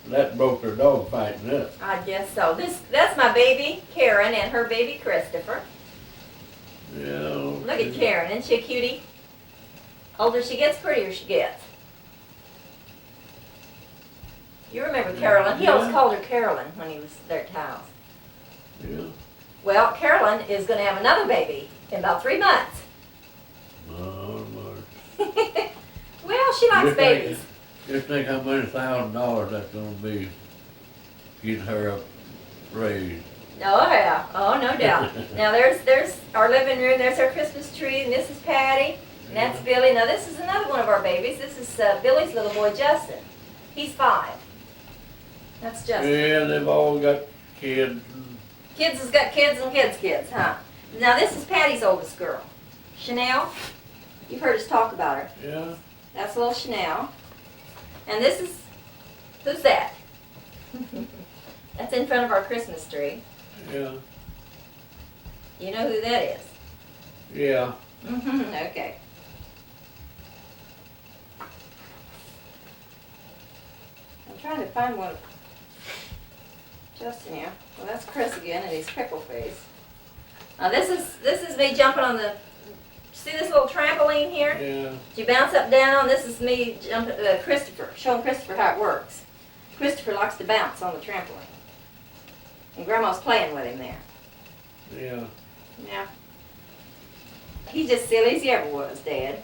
That broke their dog fighting up. I guess so. That's my baby, Karen, and her baby, Christopher. Yeah. Look at Karen. Isn't she a cutie? Older she gets, prettier she gets. You remember Carolyn. He always called her Carolyn when he was there at the house. Yeah. Well, Carolyn is going to have another baby in about 3 months. Oh, Lord. Well, she likes babies. Just think how many $1,000 that's gonna be getting her up raised. Oh, yeah. Oh, no doubt. Now, there's our living room. There's our Christmas tree. And this is Patty. And that's Billy. Now, this is another one of our babies. This is Billy's little boy, Justin. He's 5. That's Justin. Yeah, they've all got kids. Kids has got kids and kids, huh? Now, this is Patty's oldest girl. Chanel. You've heard us talk about her. Yeah. That's little Chanel. And this is, who's that? That's in front of our Christmas tree. Yeah. You know who that is? Yeah. Okay. I'm trying to find one. Justin here. Well, that's Chris again, and he's Pickle Face. Now this is me jumping on the. See this little trampoline here? Yeah. You bounce up down on. This is me jumping. Christopher, showing Christopher how it works. Christopher likes to bounce on the trampoline, and Grandma's playing with him there. Yeah. Yeah. He's just silly as he ever was, Dad.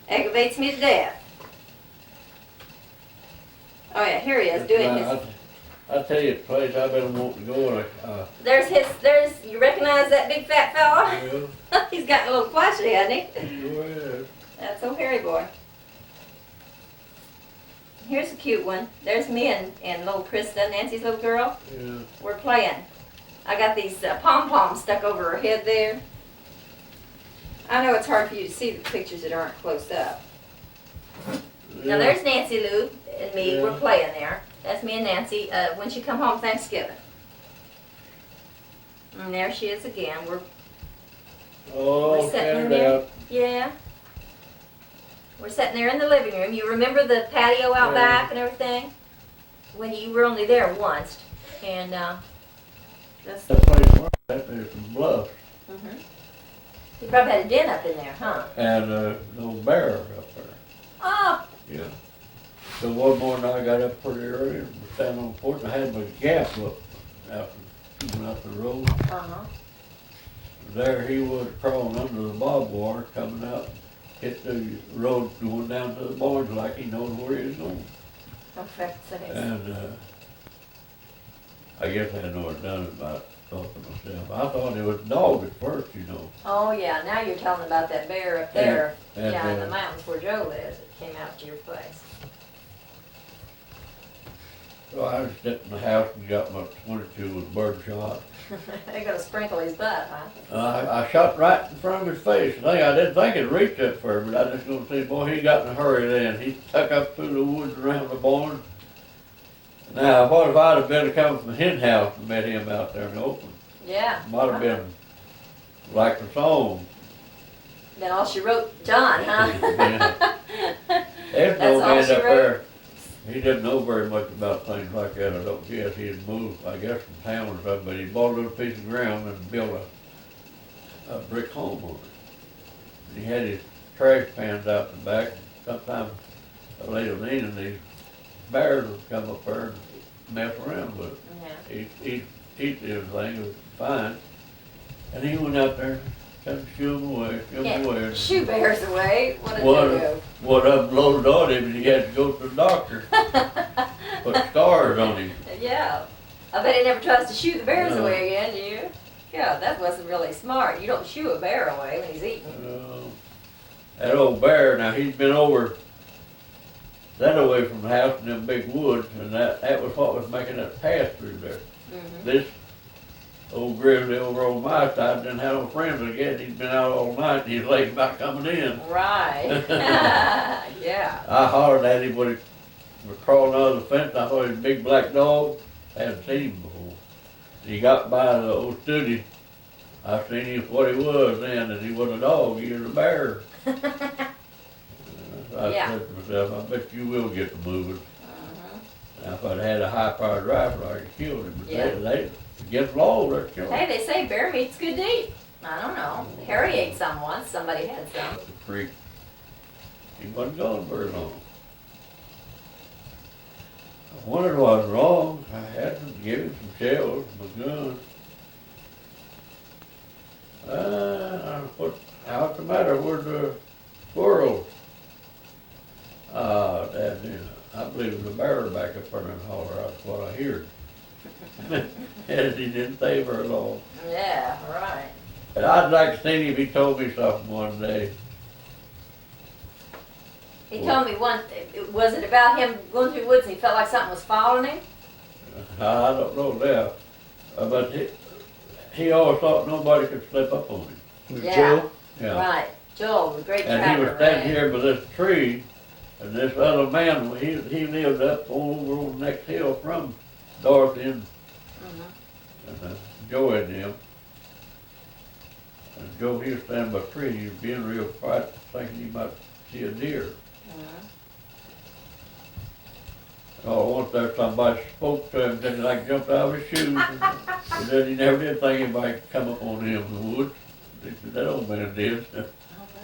Aggravates me to death. Oh yeah, here he is doing his. I tell you, the place I've been wanting to go. There's you recognize that big fat fella? Yeah. He's gotten a little flashy, hasn't he? Sure is. That's old Harry boy. Here's a cute one. There's me and little Krista, Nancy's little girl. Yeah. We're playing. I got these pom-poms stuck over her head there. I know it's hard for you to see the pictures that aren't close up. Now there's Nancy Lou and me. Yeah. We're playing there. That's me and Nancy when she come home Thanksgiving. And there she is again. We're sitting Canada there. out. Yeah. We're sitting there in the living room. You remember the patio out Yeah. back and everything? When you were only there once. And that's. That place was that there's some bluffs You probably had a den up in there, huh? and no bear up there. Oh, Yeah. So one morning I got up pretty early and was standing on the porch and I had my gas up after coming out the road. uh-huh. There he was crawling under the barbed wire coming out, hit the road going down to the barns like he knows where he's going. Oh, for heaven's sakes. And I guess I know it done it by thought to myself. I thought it was dog at first, you know. Oh, yeah, now you're telling about that bear up there, And, yeah, in the mountains where Joe lives, it came out to your place. So I was sitting in the house and got my 22 with bird shot. They're gonna sprinkle his butt, huh? I shot right in front of his face. I didn't think it'd reach that far, but I just gonna say, boy, he got in a hurry then. He tuck up through the woods around the barn. Now, what if I'd have been coming from the hen house and met him out there in the open? Yeah. Might have been like the song. Then all she wrote, John, huh? There's That's no all man she up wrote? there. He didn't know very much about things like that. I don't guess he had moved, I guess, from town or something, but he bought a little piece of ground and built a brick home on it. He had his trash cans out the back. Sometimes late evening, these bears would come up there and mess around with it. Yeah. Eat everything, it was fine. And he went out there, tried to shoo him away, Can't shoo bears away, what did What? they do? What up loaded on him and he had to go to the doctor. Put scars on him. Yeah, I bet he never tries to shoo the bears No. away again, do you? Yeah, that wasn't really smart. You don't shoo a bear away when he's eating. That old bear, now he's been over that away from the house in them big woods, and that was what was making that path through there. Mhm. This old grizzly over on my side didn't have no friends again. He'd been out all night and he's late about coming in. Right. Yeah. I hollered at him when he was crawling under the fence. I thought he was a big black dog. I hadn't seen him before. He got by the old studio. I seen him for what he was then, and he wasn't a dog, he was a bear. I Yeah. said to myself, I bet you will get to moving. Mhm. Now, if I'd had a high-powered rifle, I could have killed him. But Yeah. they against law, they're killing Hey, him. they say bear meat's good to eat. I don't know. Harry ate some once. Somebody had some. The freak. He wasn't gone very long. I wondered what was wrong. I had to give him some shells, my gun. How's the matter with the squirrels? I believe it was a bear back up there in the holler. That's what I heard. And he didn't stay very long. Yeah, right. But I'd like to see him if he told me something one day. He told me once, was it about him going through the woods and he felt like something was following him? I don't know that. But he always thought nobody could slip up on him. Was Yeah. Joe? Yeah. Right. Joel, the great And he was trapper, standing right? here by this tree, and this other man, he lived up over on the next hill from Dorothy and Mhm. Joe and them. And Joe, he was standing by a tree, he was being real quiet, thinking he might see a deer. Mhm. Oh, once there somebody spoke to him, then he like jumped out of his shoes. And then he never did think anybody could come up on him in the woods. That old man did. Oh,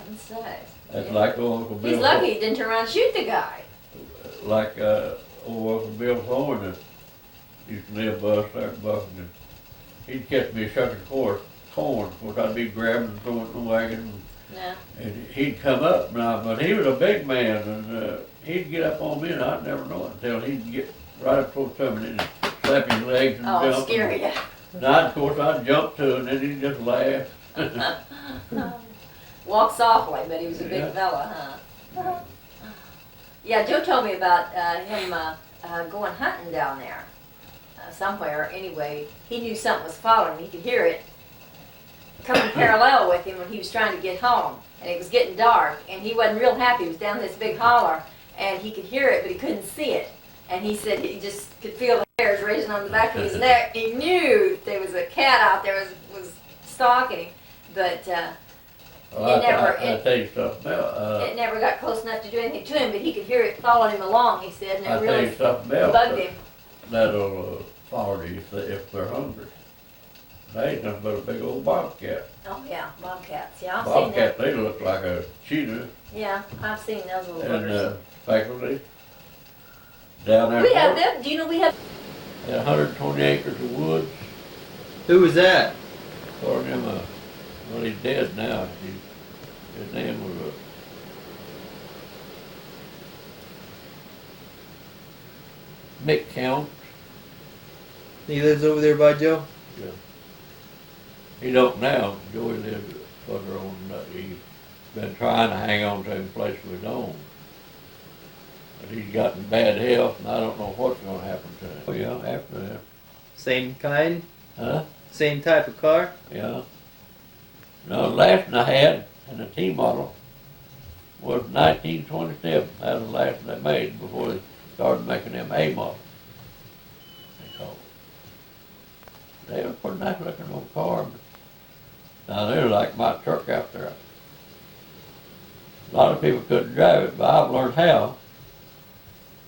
goodness sakes. That's Yeah. like old Uncle Bill. He's lucky he didn't turn around and shoot the guy. Like old Uncle Bill Thorne that used to live by us there in Buffington. He'd catch me shucking corn. Of course, I'd be grabbing and throwing it in the wagon. Yeah. And he'd come up now, but he was a big man, and he'd get up on me, and I'd never know it until he'd get right up close to me and he'd slap his legs and Oh, jump. scary. Yeah. And of course, I'd jump to it, and then he'd just laugh. Walk softly, but he was a big Yeah. fella, huh? Yeah, Joe told me about him going hunting down there somewhere. Anyway, he knew something was following him. He could hear it coming parallel with him when he was trying to get home. And it was getting dark, and he wasn't real happy. He was down this big holler, and he could hear it, but he couldn't see it. And he said he just could feel the hairs raising on the back of his neck. He knew there was a cat out there was stalking him, but Well, never- I tell you something else. it never got close enough to do anything to him, but he could hear it following him along, he said, and I it tell you really something else. bugged him. That'll follow you if they're hungry. They ain't nothing but a big old bobcat. Oh, yeah, bobcats. Yeah, I've seen Bobcat, that. they look like a cheetah. Yeah, I've seen those little And buggers. faculty down there. We have them. Do you know we have? 120 acres of woods. Who was that? For him, well, he's dead now. His name was Mick Count. He lives over there by Joe? He don't now. Joey lives further on. He's been trying to hang on to a place of his own. But he's gotten bad health, and I don't know what's going to happen to him. Oh, yeah, after that. Same kind? Huh? Same type of car? Yeah. No, the last one I had, and the T model, was 1927. That was the last one they made before they started making them A model. They called it. They were a pretty nice looking old car. But now they're like my truck out there. A lot of people couldn't drive it, but I've learned how.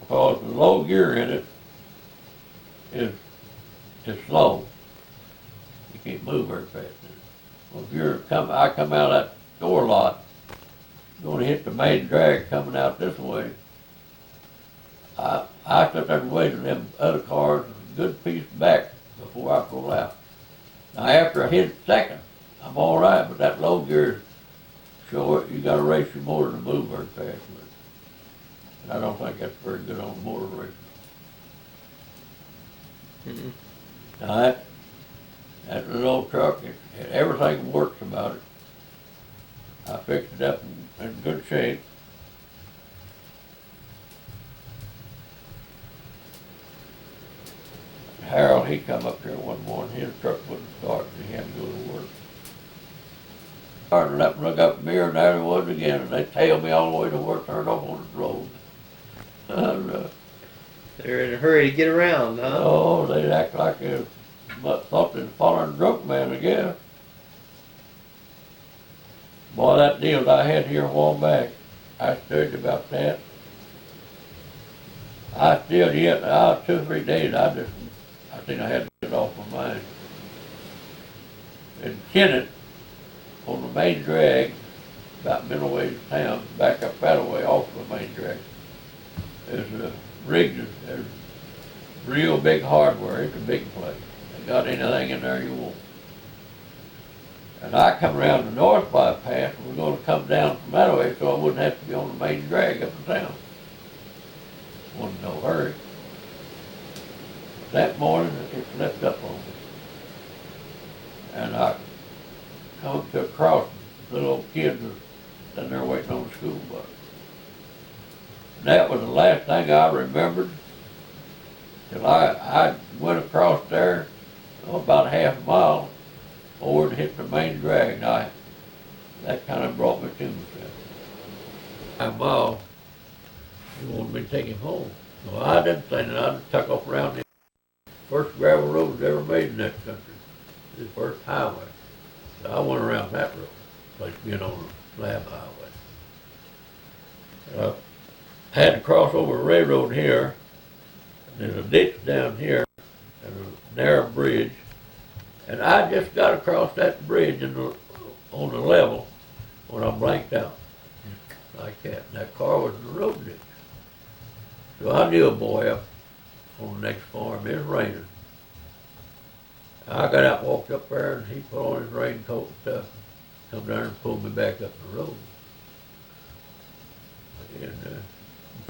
Because the low gear in it is slow. You can't move very fast. Well, if I come out of that door lot, going to hit the main drag coming out this way, I took there and waited them other cars a good piece back before I pull out. Now after I hit second, I'm all right, but that low gear, sure, you got to race your motor to move very fast with it. And I don't think that's very good on motor racing. Mm-mm. Now that little old truck, everything works about it. I fixed it up in good shape. Harold, he come up here one morning, his truck wouldn't start, and he had to go to work. Started up and look up at the mirror, and there it was again, and they tailed me all the way to work, turned off on the road. And, They're in a hurry to get around, huh? oh, they'd act like they thought they'd following a drunk man, I guess. Boy, that deal that I had here a while back, I studied about that. I still yet, 2 or 3 days, I think I had to get it off my mind. In Kennett, on the main drag, about middle ways of town, back up that way off the main drag, there's a rig, there's real big hardware. It's a big place. They got anything in there you want. And I come around the north bypass, and we're going to come down from that way so I wouldn't have to be on the main drag up in town. Wasn't no hurry. That morning, it slipped up on me. And I come to a crossing. Little old kids was sitting there waiting on the school bus. And that was the last thing I remembered. Till I went across there, about a half a mile, over and hit the main drag. Now, that kind of brought me to myself. Half a mile, he wanted me to take him home. So I didn't say that. I just took off around the first gravel road ever made in this country. The first highway. So I went around that road, like being on a slab highway. Had to cross over a railroad here. There's a ditch down here and a narrow bridge. And I just got across that bridge on the level when I blanked out. Like that. And that car was in the road ditch. So I knew a boy up on the next farm. It was raining. I got out and walked up there and he put on his raincoat and stuff. Come down and pulled me back up the road. And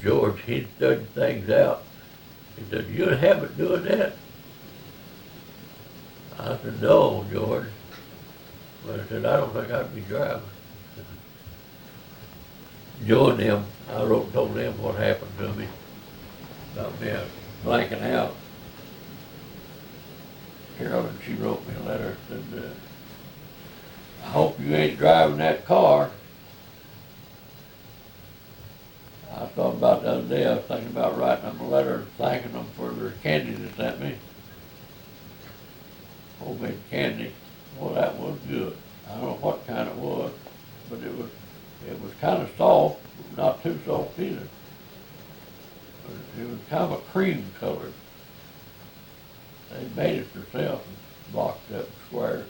George, he studied things out. He said, "You in a habit doing that?" I said, "No, George." But I said, "I don't think I'd be driving." Joe and them, I wrote and told them what happened to me about me blanking out. Carolyn, she wrote me a letter, said, "I hope you ain't driving that car." I thought about the other day, I was thinking about writing them a letter and thanking them for their candy they sent me. Homemade candy. Well, that was good. I don't know what kind it was, but it was kind of soft, but not too soft either. But it was kind of a cream color. They made it themselves and blocked up squares.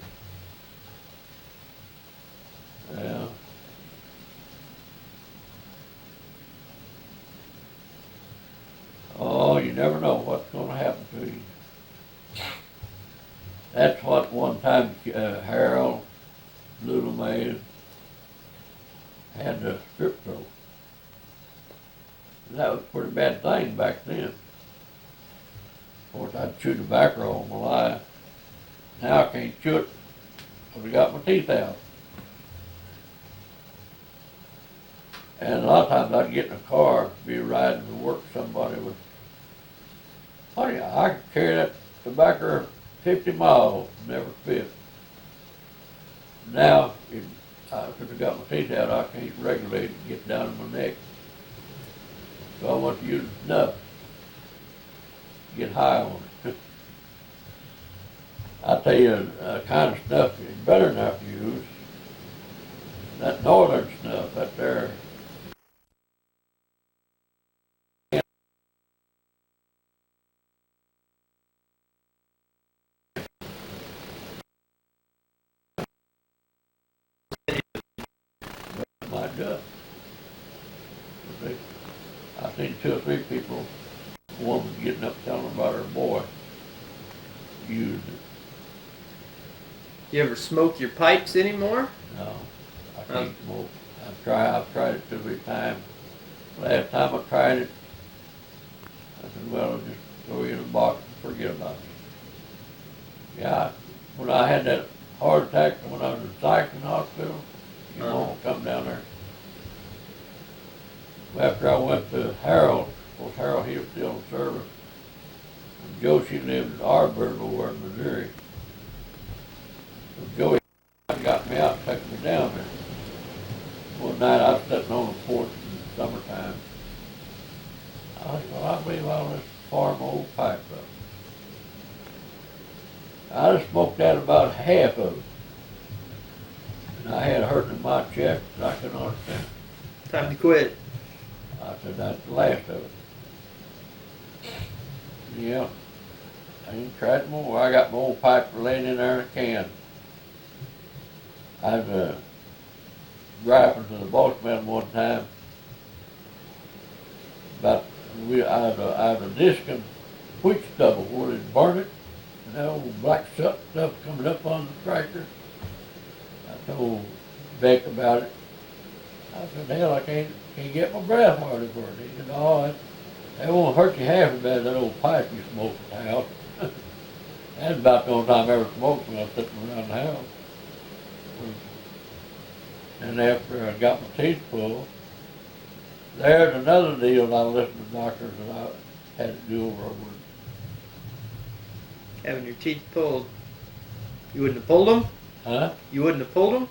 Yeah. Oh, you never know what's going to happen to you. That's what one time Harold Little Maid had the strip throat. That was a pretty bad thing back then. Of course, I'd chew tobacco all my life. Now I can't chew it, 'cause I got my teeth out. And a lot of times I'd get in a car, be riding to work, somebody would, honey, I could carry that tobacco 50 miles, never spit. Now, because I got my teeth out, I can't regulate it, get down to my neck. So I want to use snuff, get high on it. I tell you, kind of snuff is better enough to use. That northern snuff, that there. My gut. I've seen 2 or 3 people, a woman getting up telling about her boy used it. You ever smoke your pipes anymore? No, I can't smoke. I've tried it 2 or 3 times. Last time I tried it, I said, well, I'll just throw you in a box and forget about it. Yeah, when I had that heart attack when I was in Sykeson Hospital, you won't come down there. After I went to Harold, of course Harold, he was still in service. And Joe, she lived in Arbor over in Missouri. So Joey got me out and took me down there. One night I was sitting on the porch in the summertime. I said, well, I believe I'll just fire my old pipe up. I just smoked out about half of it. And I had a hurt in my chest that I couldn't understand. Time to quit. I said, that's the last of it. Yeah. I ain't tried more. I got my old pipe laying in there in a can. I was driving to the boss man one time. I was a discing wheat stubble where they'd burn it. And that old black stuff coming up on the tractor. I told Beck about it. I said, hell, I can't get my breath hardly for it. He said, oh, that won't hurt you half as bad as that old pipe you smoked at the house. That's about the only time I ever smoked when I was sitting around the house. And after I got my teeth pulled, there's another deal I listened to doctors that I had to do over with. Having your teeth pulled. You wouldn't have pulled them? Huh? You wouldn't have pulled them?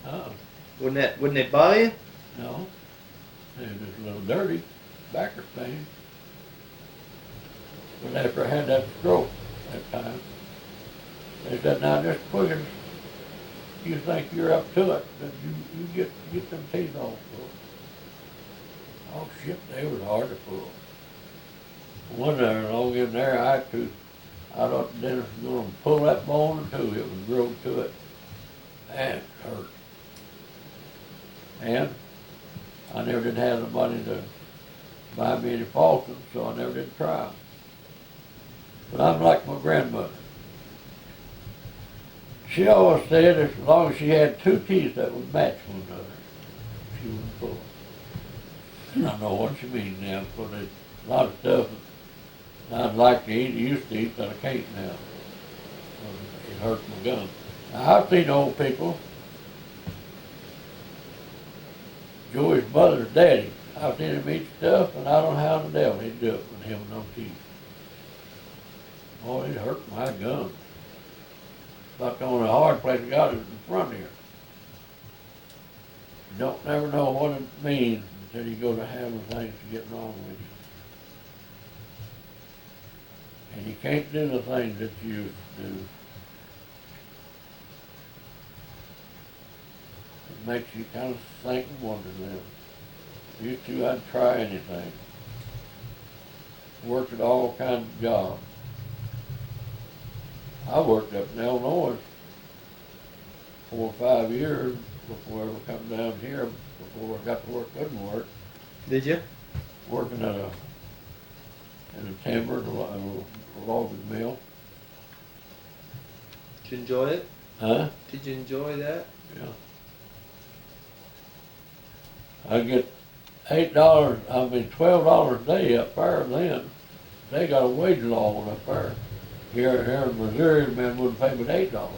Wouldn't they bother you? No. They were just a little dirty, backer stain. But after I had that stroke that time, they said, now just quick as you think you're up to it, that you get them teeth off. Oh shit, they was hard to pull. One there, long in there, I thought the dentist was going to pull that bone in two. It was grown to it. And it hurt. And I never did have the money to buy me any falsies, so I never did try. But I'm like my grandmother. She always said as long as she had 2 teeth that would match one another, she wouldn't pull. I know what you mean now, because there's a lot of stuff that I'd like to eat, used to eat, but I can't now. It hurts my gums. Now, I've seen old people. Joey's mother's daddy. I've seen him eat stuff, and I don't know how the devil he'd do it with him with no teeth. Oh, it hurt my gums. About the only hard place I got is in front here. You don't never know what it means until you go to having things to get wrong with you. And you can't do the things that you used to do. It makes you kind of think and wonder then. Used to, I'd try anything. Worked at all kinds of jobs. I worked up in Illinois 4 or 5 years before I ever come down here, before I got to work, couldn't work. Did you? Working at a timber, a logging mill. Did you enjoy it? Huh? Did you enjoy that? Yeah. I get $12 a day up there then. They got a wage law up there. Here in Missouri, the man wouldn't pay but $8.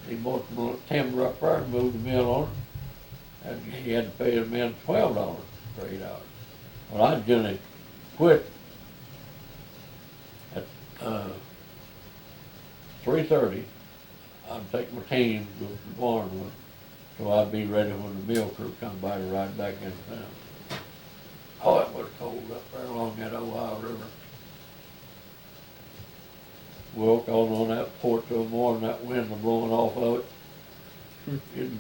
He bought the timber up there and moved the mill on it, and he had to pay the man $12 for 8 hours. Well, I generally quit at 3:30. I'd take my team to the barn, so I'd be ready when the mill crew come by to ride back into town. Oh, it was cold up there along that Ohio River. Woke on that porch of the morning, that wind was blowing off of it. It'd,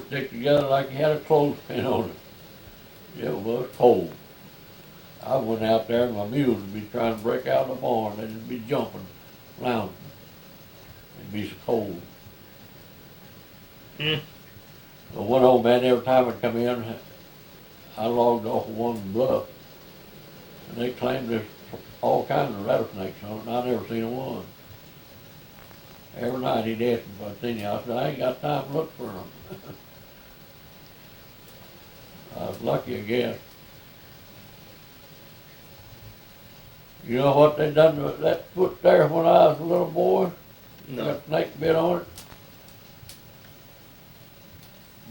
stick together like you had a clothespin on it. It was cold. I went out there and my mules would be trying to break out of the barn. They'd be jumping, lounging. It'd be so cold. But one old man, every time I'd come in, I logged off of one bluff. And they claimed there's all kinds of rattlesnakes on it, and I never seen one. Every night he'd ask me if I'd seen any. I said, I ain't got time to look for them. I was lucky, I guess. You know what they done to that foot there when I was a little boy? No. Got a snake bit on it.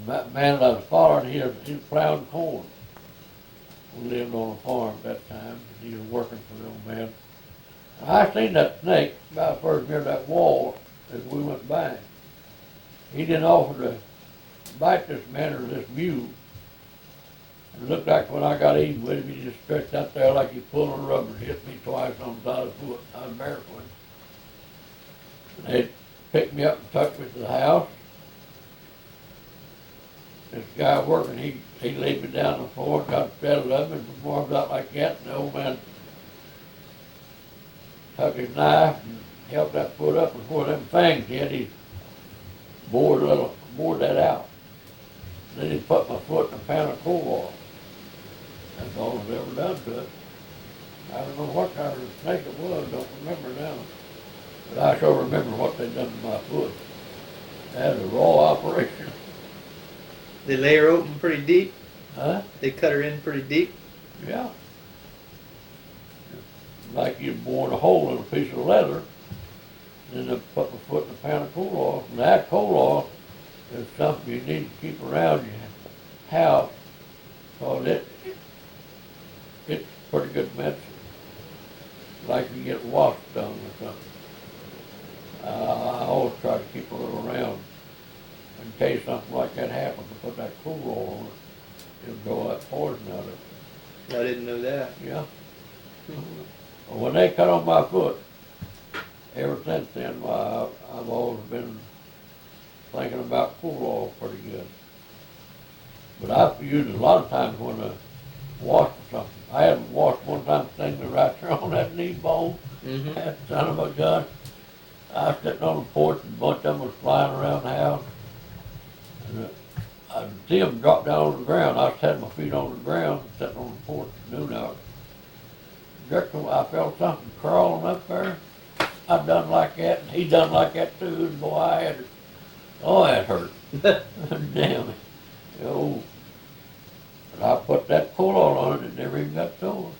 That man that I was following, he was plowing corn. We lived on a farm at that time. He was working for the old man. I seen that snake about first near that wall as we went by. He didn't offer to bite this man or this mule. It looked like when I got even with him, he just stretched out there like he pulled a rubber, hit me twice on the side of the foot. I was barefoot. And they picked me up and took me to the house. This guy working, he laid me down on the floor, got settled up and performed out like that, and the old man took his knife and held that foot up, and before them fangs hit, he bored that out. Then he put my foot in a pan of coal oil. That's all I've ever done to it. I don't know what kind of snake it was, don't remember now. But I sure remember what they done to my foot. That was a raw operation. They lay her open pretty deep. Huh? They cut her in pretty deep. Yeah. Like you bored a hole in a piece of leather, then they put my foot in a pan of coal oil. And that coal oil is something you need to keep around your house, because it's pretty good medicine. Like you get washed done or something. I always try to keep a little around in case something like that happens, to put that coal oil on it. It'll draw that poison out of it. I didn't know that. Yeah. Well, when they cut on my foot, ever since then, I've always been thinking about coal oil pretty good. But I've used it a lot of times when I wash or something. I haven't washed one time, sting me right there on that knee bone. Mm-hmm. That son of a gun. I was sitting on the porch and a bunch of them was flying around the house. And I'd see them drop down on the ground. I was had my feet on the ground, sitting on the porch at noon hour. I felt something crawling up there. I done like that, and he done like that too, and boy, I had it. Oh, that hurt. Damn it. Oh. But I put that coal oil on it, it never even got sore.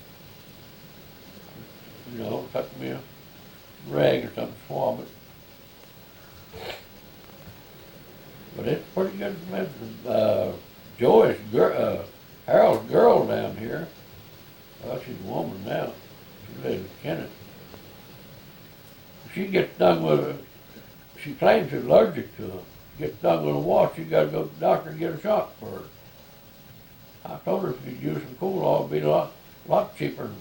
Took me a rag or something, swab it. But it's pretty good medicine. Joyce, Harold's girl down here, well, she's a woman now. She lives in Kennett. She gets stung with she claims she's allergic to them. Gets stung with a wasp, you gotta go to the doctor and get a shot for her. I told her if you'd use some coal oil, it'd be a lot cheaper than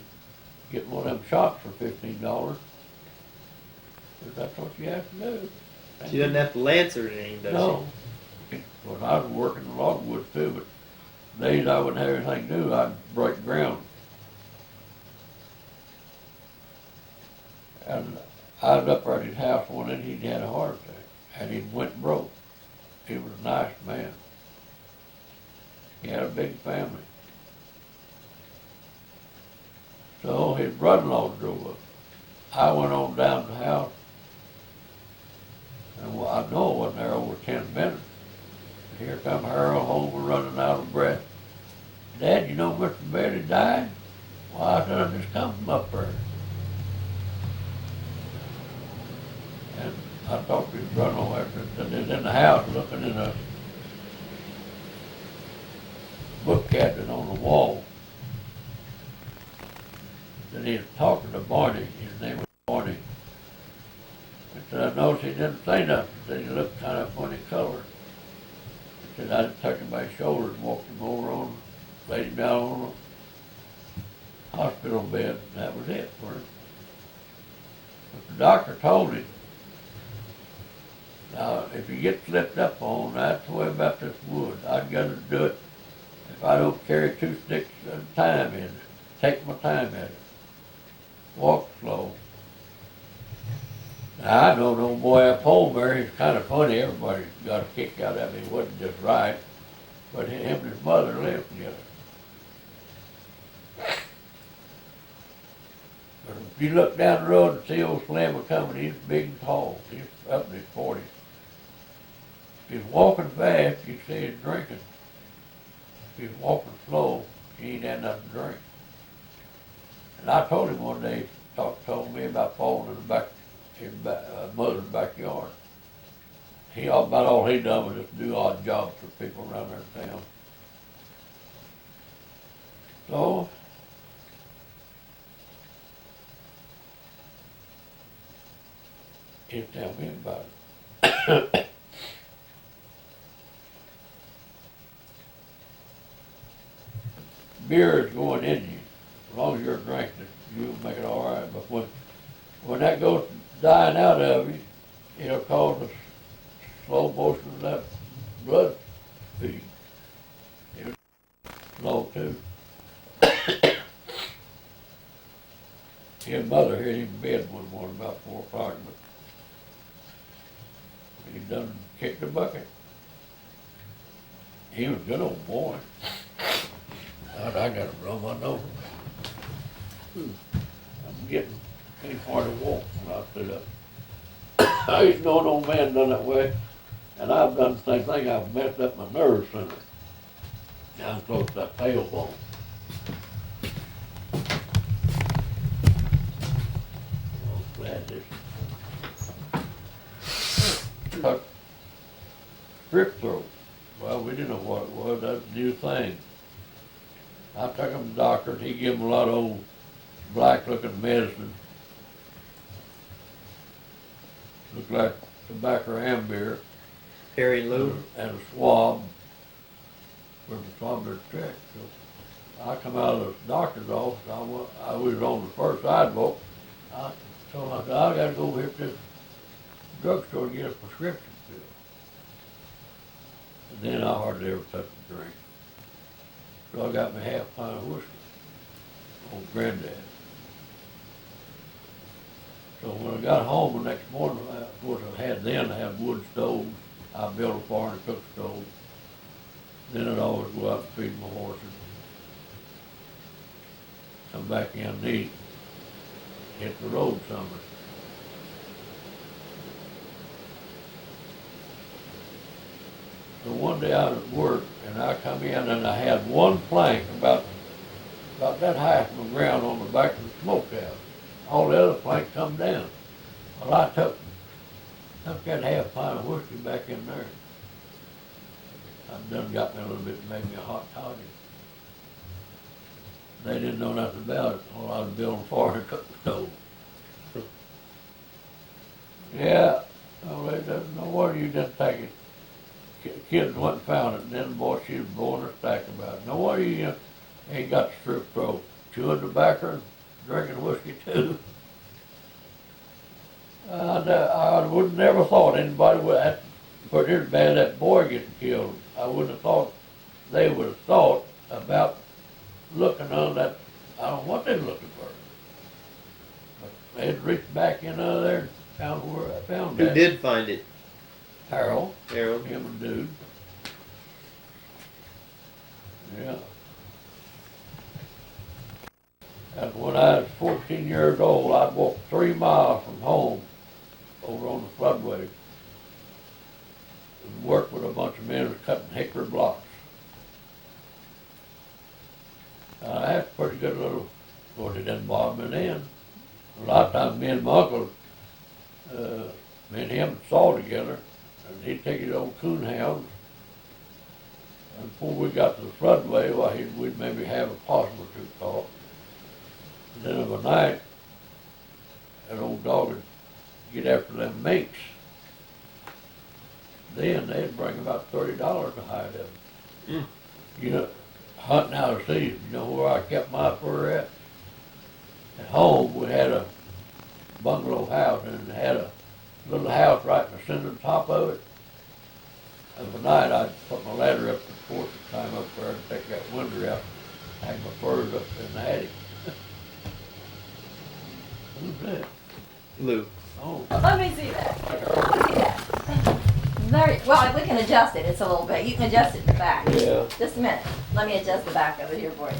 getting one of them shots for $15. Because that's what you have to do. She doesn't have to lance her or anything, does No. Well, I was working in logwood too, but days I wouldn't have anything to do, I'd break ground. And I was up there at his house one day, and he'd had a heart attack, and he went broke. He was a nice man. He had a big family. So his brother-in-law drove up. I went on down to the house, and I know it wasn't there over 10 minutes. Here come Harold home running out of breath. Dad, you know Mr. Betty died? Well, I said, I just come from up there. the house looking in a book cabinet on the wall. And he was talking to Barney. His name was Barney. He said, I noticed he didn't say nothing. He said he looked kind of funny colored. He said, I just took him by his shoulders and walked him over on, laid him down on a hospital bed, and that was it for him. But the doctor told him, now, if you get slipped up on, that's the way about this wood. I'd gotta do it if I don't carry 2 sticks at a time in it. Take my time at it. Walk slow. Now, I know no boy up home there, he's kind of funny. Everybody got a kick out of him. He wasn't just right. But him and his mother lived together. But if you look down the road and see old Slimmer coming, he's big and tall. He's up in his 40s. If he's walking fast, you see he's drinking. If he's walking slow, he ain't had nothing to drink. And I told him one day, told me about falling in the back, his mother's backyard. About all he done was just do odd jobs for people around there in town. So, he'll tell me about it. Beer is going in you. As long as you're drinking it, you'll make it all right. But when that goes dying out of you, it'll cause a slow motion of that blood feed. It'll slow too. His mother hit him in bed one morning about 4 o'clock, but he done kicked the bucket. He was a good old boy. I gotta blow my nose. I'm getting pretty hard to walk when I sit up. I used to know an old man done that way, and I've done the same thing. I've messed up my nerve center. Down close to that tailbone. Oh, glad this. Took strip throat. Well, we didn't know what it was. That's a new thing. I took him to the doctor, and he gave him a lot of old black-looking medicine. Looked like tobacco and beer. Harry Lou. And a swab for the swab their check. So I come out of the doctor's office. I was on the first sidewalk. I told him, I said, I gotta go over here to this drugstore and get a prescription filled. And then I hardly ever touched a drink. So I got me half a pint of whiskey, old granddad. So when I got home the next morning, of course I had wood stoves. I built a fire and a cook stove. Then I'd always go out and feed my horses. Come back in and eat, hit the road summer. So one day I was at work, and I come in and I had one plank about that high from the ground on the back of the smokehouse. All the other planks come down. Well, I took that half pint of whiskey back in there. I've done got me a little bit and made me a hot toddy. They didn't know nothing about it. All I was building for and cook the stove. Yeah, no, they didn't know where you didn't take it. Kids went and found it, and then the boy, she was blowing her stack about it. No wonder you ain't got the strip throat. Chewing tobacco and drinking whiskey too. I would never thought anybody would, but it's bad that boy getting killed. I wouldn't have thought they would have thought about looking on that. I don't know what they were looking for. But they'd reached back in there and found where I found Who that. did find it? Harold. Harold. Him and dude. Yeah. And when I was 14 years old, I'd walk 3 miles from home over on the floodway and work with a bunch of men who was cutting hickory blocks. That's pretty good little, of course it didn't bother me then. A lot of times me and my uncle, me and him saw together. and he'd take his old coon hound. And before we got to the floodway, well, we'd maybe have a possum or two caught. And then of a night, that old dog would get after them minks. Then they'd bring about $30 a hide of them. You know, hunting out of season, you know where I kept my fur at? At home, we had a bungalow house, and it had a little house right in the center of the top of it. Of a night, I'd put my ladder up to the porch and climb up there and take that window out, hang my furs up in the attic. Who's that? Lou. Oh, Let me see that. Let me see that. There, well, we can adjust it. It's a little bit. You can adjust it in the back. yeah. Just a minute. Let me adjust the back of it here for you.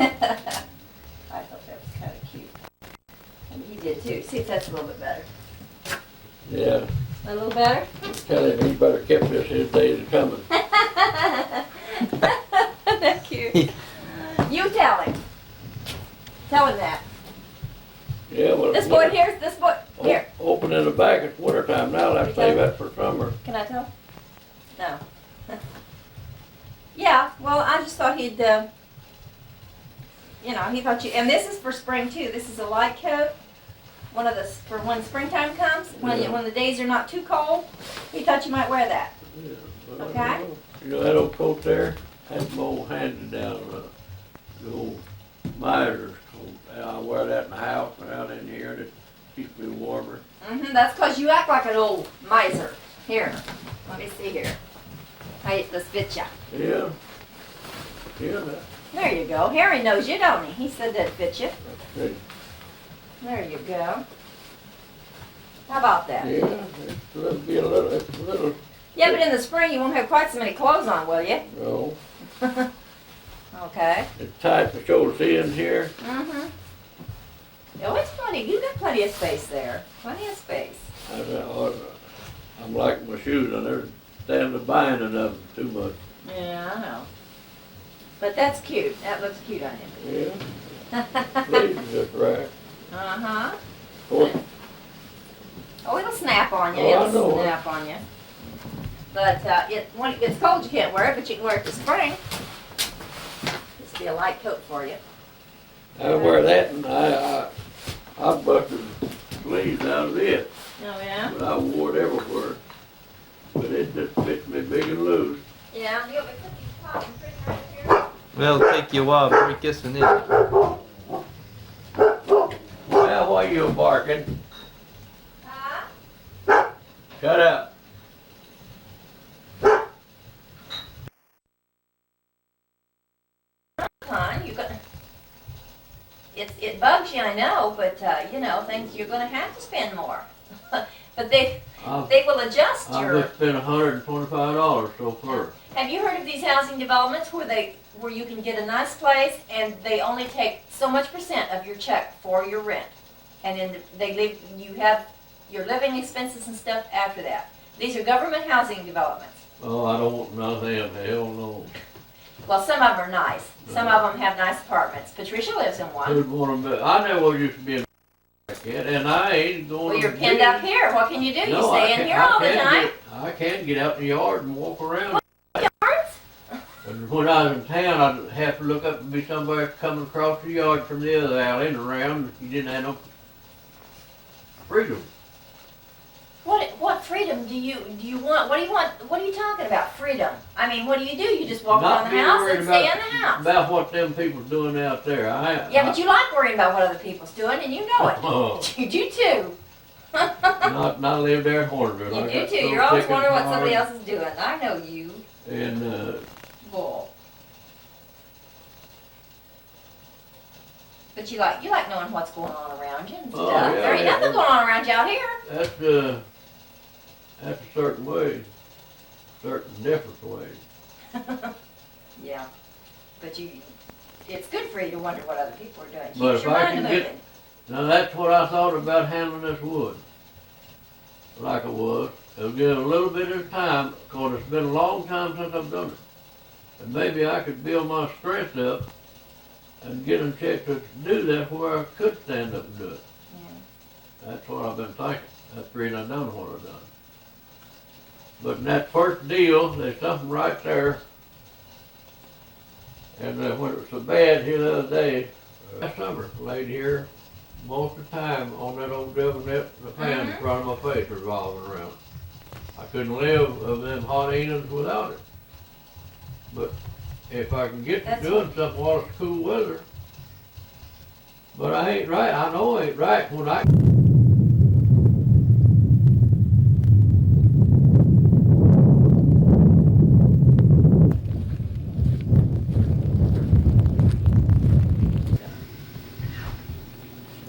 I thought that was kind of cute. And he did too. See if that's a little bit better. Yeah. A little better? Tell him he better keep this, his days are coming. That's cute. You tell him. Tell him that. Yeah, well. This boy here, this boy here. Open in the back, it's winter time now, let's save that for summer. Can I tell? No. Yeah, well, I just thought he'd, you know, he thought you, and this is for spring too. This is a light coat. One of the, for when springtime comes, when the days are not too cold, he thought you might wear that. Yeah, well, Okay. You know that old coat there? Had my old handed down, the old miser's coat. I wear that in the house and out in here, and it keeps me warmer. That's because you act like an old miser. Here, let me see here. How this fits ya. Yeah. Yeah, There you go. Harry knows you, don't he? He said that it fits you. that's good. There you go. How about that? Yeah, it's a little, Yeah, but in the spring you won't have quite so many clothes on, will you? no, Okay. it's tight for shoulder seeing here. Oh, it's plenty. You got plenty of space there. Plenty of space. I'm like my shoes, I never stand the binding of them too much. Yeah, I know. But that's cute. That looks cute on you. Yeah, please, just right. Uh-huh. Of course, Oh, it'll snap on you. Oh, I It'll know. snap on you. But when it gets cold, you can't wear it, but you can wear it this spring. Just be a light coat for you. I wear that and I busted sleeves out of it, Oh, yeah? but I wore it everywhere. But it just fits me big and loose. Yeah. You want me to put these pots and put right here? Well, it'll take you a while to break this one in. Well, why you barking? Huh? Shut up. Con, you got. It bugs you, I know, but you know, things you're gonna have to spend more. But they will adjust I've your. just spent $125 so far. Have you heard of these housing developments where you can get a nice place and they only take so much % of your check for your rent, and then you have your living expenses and stuff after that. These are government housing developments. Oh, I don't want nothing, hell no. Well, some of them are nice. Some of them have nice apartments. Patricia lives in one. Who'd want to be, I never used to be in yet, and I ain't going Well, to you're be. pinned up here. What can you do? You No, I stay in can't- here I all the can't time. I can't get out in the yard and walk around. Yards? And when I was in town, I'd have to look up and be somebody coming across the yard from the other alley and around. You didn't have no freedom. What freedom do you want? What do you want? What are you talking about? Freedom? I mean, what do? You just walk Not around the being house worried and stay in the house. About what them people's doing out there. Yeah, but you like worrying about what other people's doing, and you know it. Oh, You do too. not live there in Hornerville. I You do got too. so You're always sick and wondering what somebody tired. else is doing. I know you. And Bull. But you like knowing what's going on around you and stuff. Oh, yeah, There ain't yeah. nothing going on around you out here. that's a certain way, certain different ways. Yeah. But it's good for you to wonder what other people are doing. Keeps But if your I mind can moving. get- Now that's what I thought about handling this wood. Like I was. It'll give a little bit of time, cause it's been a long time since I've done it. And maybe I could build my strength up and get in shape to do that where I could stand up and do it. Yeah. That's what I've been thinking. That's the reason I've done what I've done. But in that first deal, there's something right there. And when it was so bad here the other day, last summer, laid here most of the time on that old devil net, the fan in front of my face revolving around. I couldn't live of them hot evenings without it. But if I can get to That's doing something while it's cool weather, but I ain't right, I know I ain't right when I.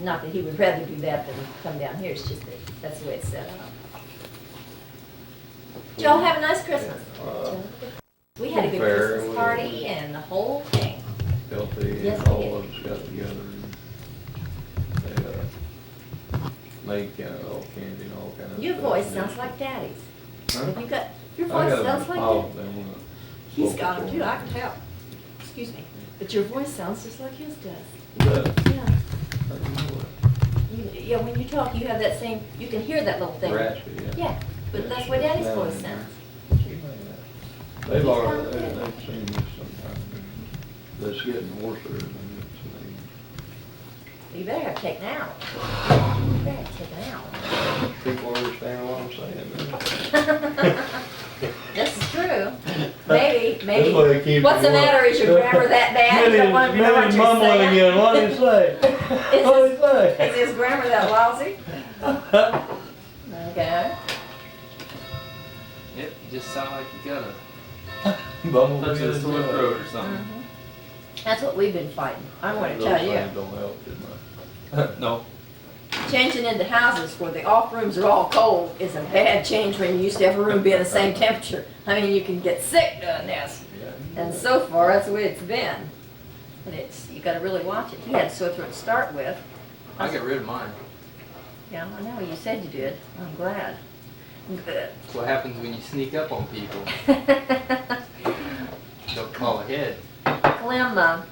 Not that he would rather do that than come down here, it's just that that's the way it's set up. Did y'all have a nice Christmas? We had a good Fair, Christmas party and the whole thing. Filthy, Yes, and we all of us got together and they, made kind of all candy and all kind of. Your stuff. voice And sounds like Daddy's. Huh? Have you got, your I voice got sounds like all that. of them, He's got them too, I can tell. Excuse me. But your voice sounds just like his does. But, Yeah. Yeah, when you talk, you have that same, you can hear that little thing. raspy, yeah. Yeah, but that's what Daddy's Now voice and then. sounds. They've already, they've seen this sometimes. That's getting worse than it's You better have taken out. You better have taken out. people understand what I'm saying. This is true. Maybe, That's why they keep What's the it matter? Is your grammar that bad? You don't want me to know what you're mumbling saying? again, what do you say? Is What do his, you say? is his grammar that lousy? Okay. Yep, you just sound like you got a Bumblebee punch in the is sore good. throat or something. That's what we've been fighting. I'm going to Those tell you. things don't help, did they? No, Changing into houses where the off rooms are all cold is a bad change when you used to have a room be the same temperature. I mean, you can get sick doing this. And so far, that's the way it's been. And it's, you gotta really watch it. He had a sore throat to start with. I got rid of mine. Yeah, I know, you said you did. I'm glad. Good. That's what happens when you sneak up on people. Don't call ahead. Clem,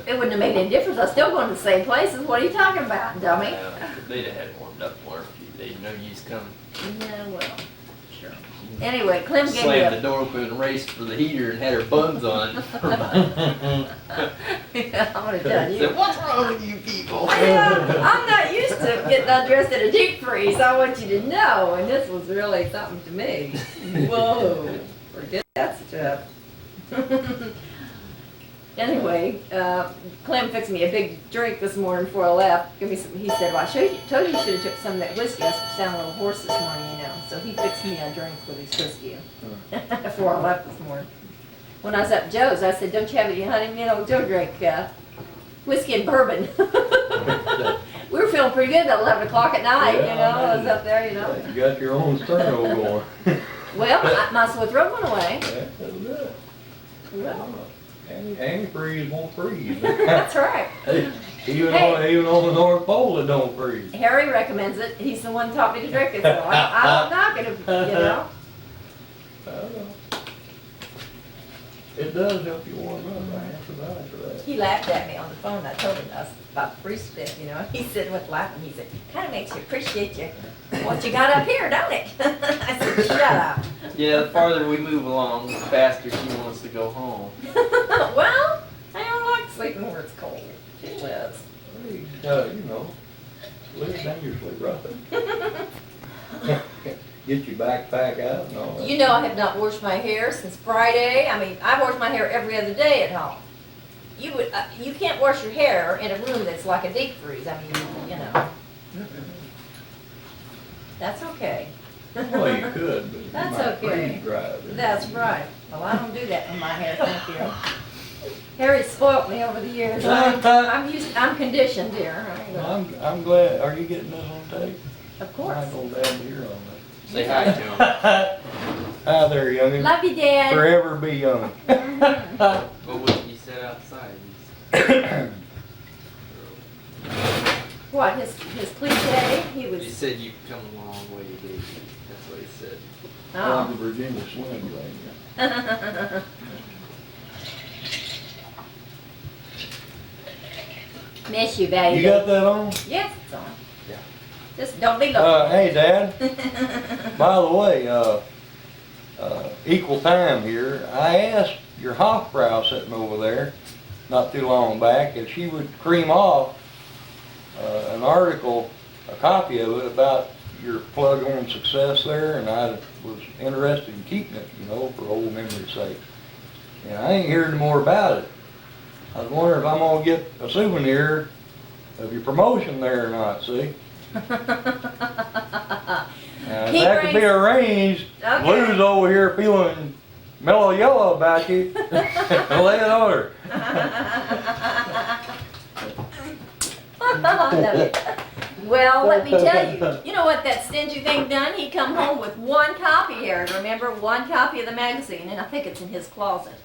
it wouldn't have made any difference. I was still going to the same places. What are you talking about, dummy? They'd have had it warmed up for if they'd know you was coming. Yeah, well, sure. Anyway, Clem gave me Slammed the a... door open and raced for the heater and had her buns on. Yeah, I'm gonna tell you. Said, what's wrong with you people? I'm not used to getting undressed in a deep freeze. I want you to know, and this was really something to me. Whoa, forget that stuff. Anyway, Clem fixed me a big drink this morning before I left. Give me some. He said, "Well, told you should have took some of that whiskey. I was sound a little hoarse this morning, you know." So he fixed me a drink with his whiskey before I left this morning. When I was up Joe's, I said, "Don't you have any honey? Me and old Joe drank whiskey and bourbon." We were feeling pretty good at 11 o'clock at night, you know. I was up there, you know. You got your own stereo going. Well, my sore throat went away. Yeah, that's good. Well, Antifreeze won't freeze. that's right. Even Hey. on the North Pole, it don't freeze. Harry recommends it. He's the one who taught me to drink it, so I'm not gonna, you know. I don't know. It does help you warm up. I have to vouch for that. He laughed at me on the phone. I told him about the free spit, you know. He said, with laughing, he said, kind of makes you appreciate what you got up here, don't it? I said, shut up. Yeah, the farther we move along, the faster she wants to go home. Well, I don't like sleeping where it's cold. She lives. You know, live dangerously, brother. Get your backpack out and all that. You know I have not washed my hair since Friday. I mean, I wash my hair every other day at home. You can't wash your hair in a room that's like a deep freeze. I mean, you know. That's okay. Well, you could, but you That's might okay. freeze dry. That's right. Well, I don't do that with my hair, thank you. Harry's spoiled me over the years. I'm conditioned here. Well, I'm glad. Are you getting this on tape? Of course. I'm gonna glad to hear on that. Say hi to him. Hi there, youngin. Love you, Dad. Forever be young. What would you said outside? What, his cliche? He He was, said you've come a long way, Davey. That's what he said. On the oh. Virginia swing lane. Miss you, baby. You got that on? Yes, it's on. Just don't be looking. Hey, Dad. By the way, equal time here, I asked your Hofbrau sitting over there not too long back if she would cream off an article, a copy of it about your plug-on success there, and I was interested in keeping it, you know, for old memory's sake. And I ain't heard any more about it. I was wondering if I'm gonna get a souvenir of your promotion there or not, see? Now, if He that could be brings- arranged, Okay. Lou's over here feeling mellow yellow about you. Lay it on her. I love it. Well, let me tell you, you know what that stingy thing done? He come home with one copy here, remember? One copy of the magazine, and I think it's in his closet.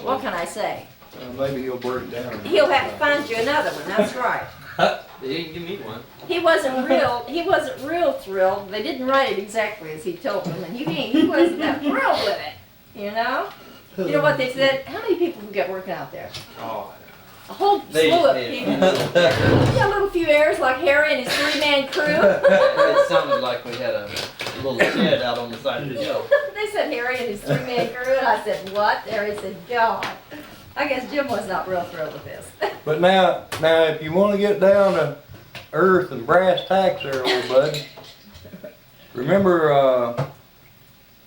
What can I say? Maybe he'll break down. He'll have to find you another one, that's right. They didn't give me one. He wasn't real thrilled. They didn't write it exactly as he told them, and he wasn't that thrilled with it, you know? You know what they said? How many people we got working out there? Oh, A whole they slew of did. people. Yeah, a little few heirs like Harry and his three-man crew. It sounded like we had a little shed out on the side of the hill. They said Harry and his three-man crew, and I said, what? Harry said, God. I guess Jim was not real thrilled with this. But now, if you wanna get down to earth and brass tacks there, old bud, remember,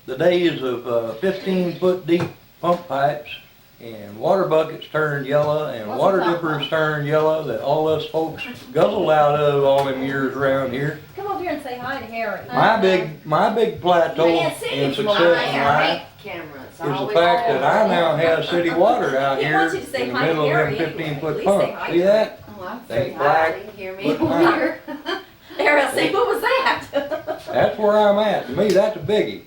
the days of 15-foot deep pump pipes and water buckets turned yellow and What's water a pump dippers pipe? turned yellow that all us folks guzzled out of all them years around here? Come over here and say hi to Harry. My big plateau You can't see in his success little in Harry. life is the fact that I now have city water out He here wants you to say in the hi to middle of Harry them anyway. At 15-foot least say pumps. hi See to that? Oh, I'm They sorry, black. I didn't hear me. Look behind. Here. Harry, I say, what was that? That's where I'm at. To me, that's a biggie.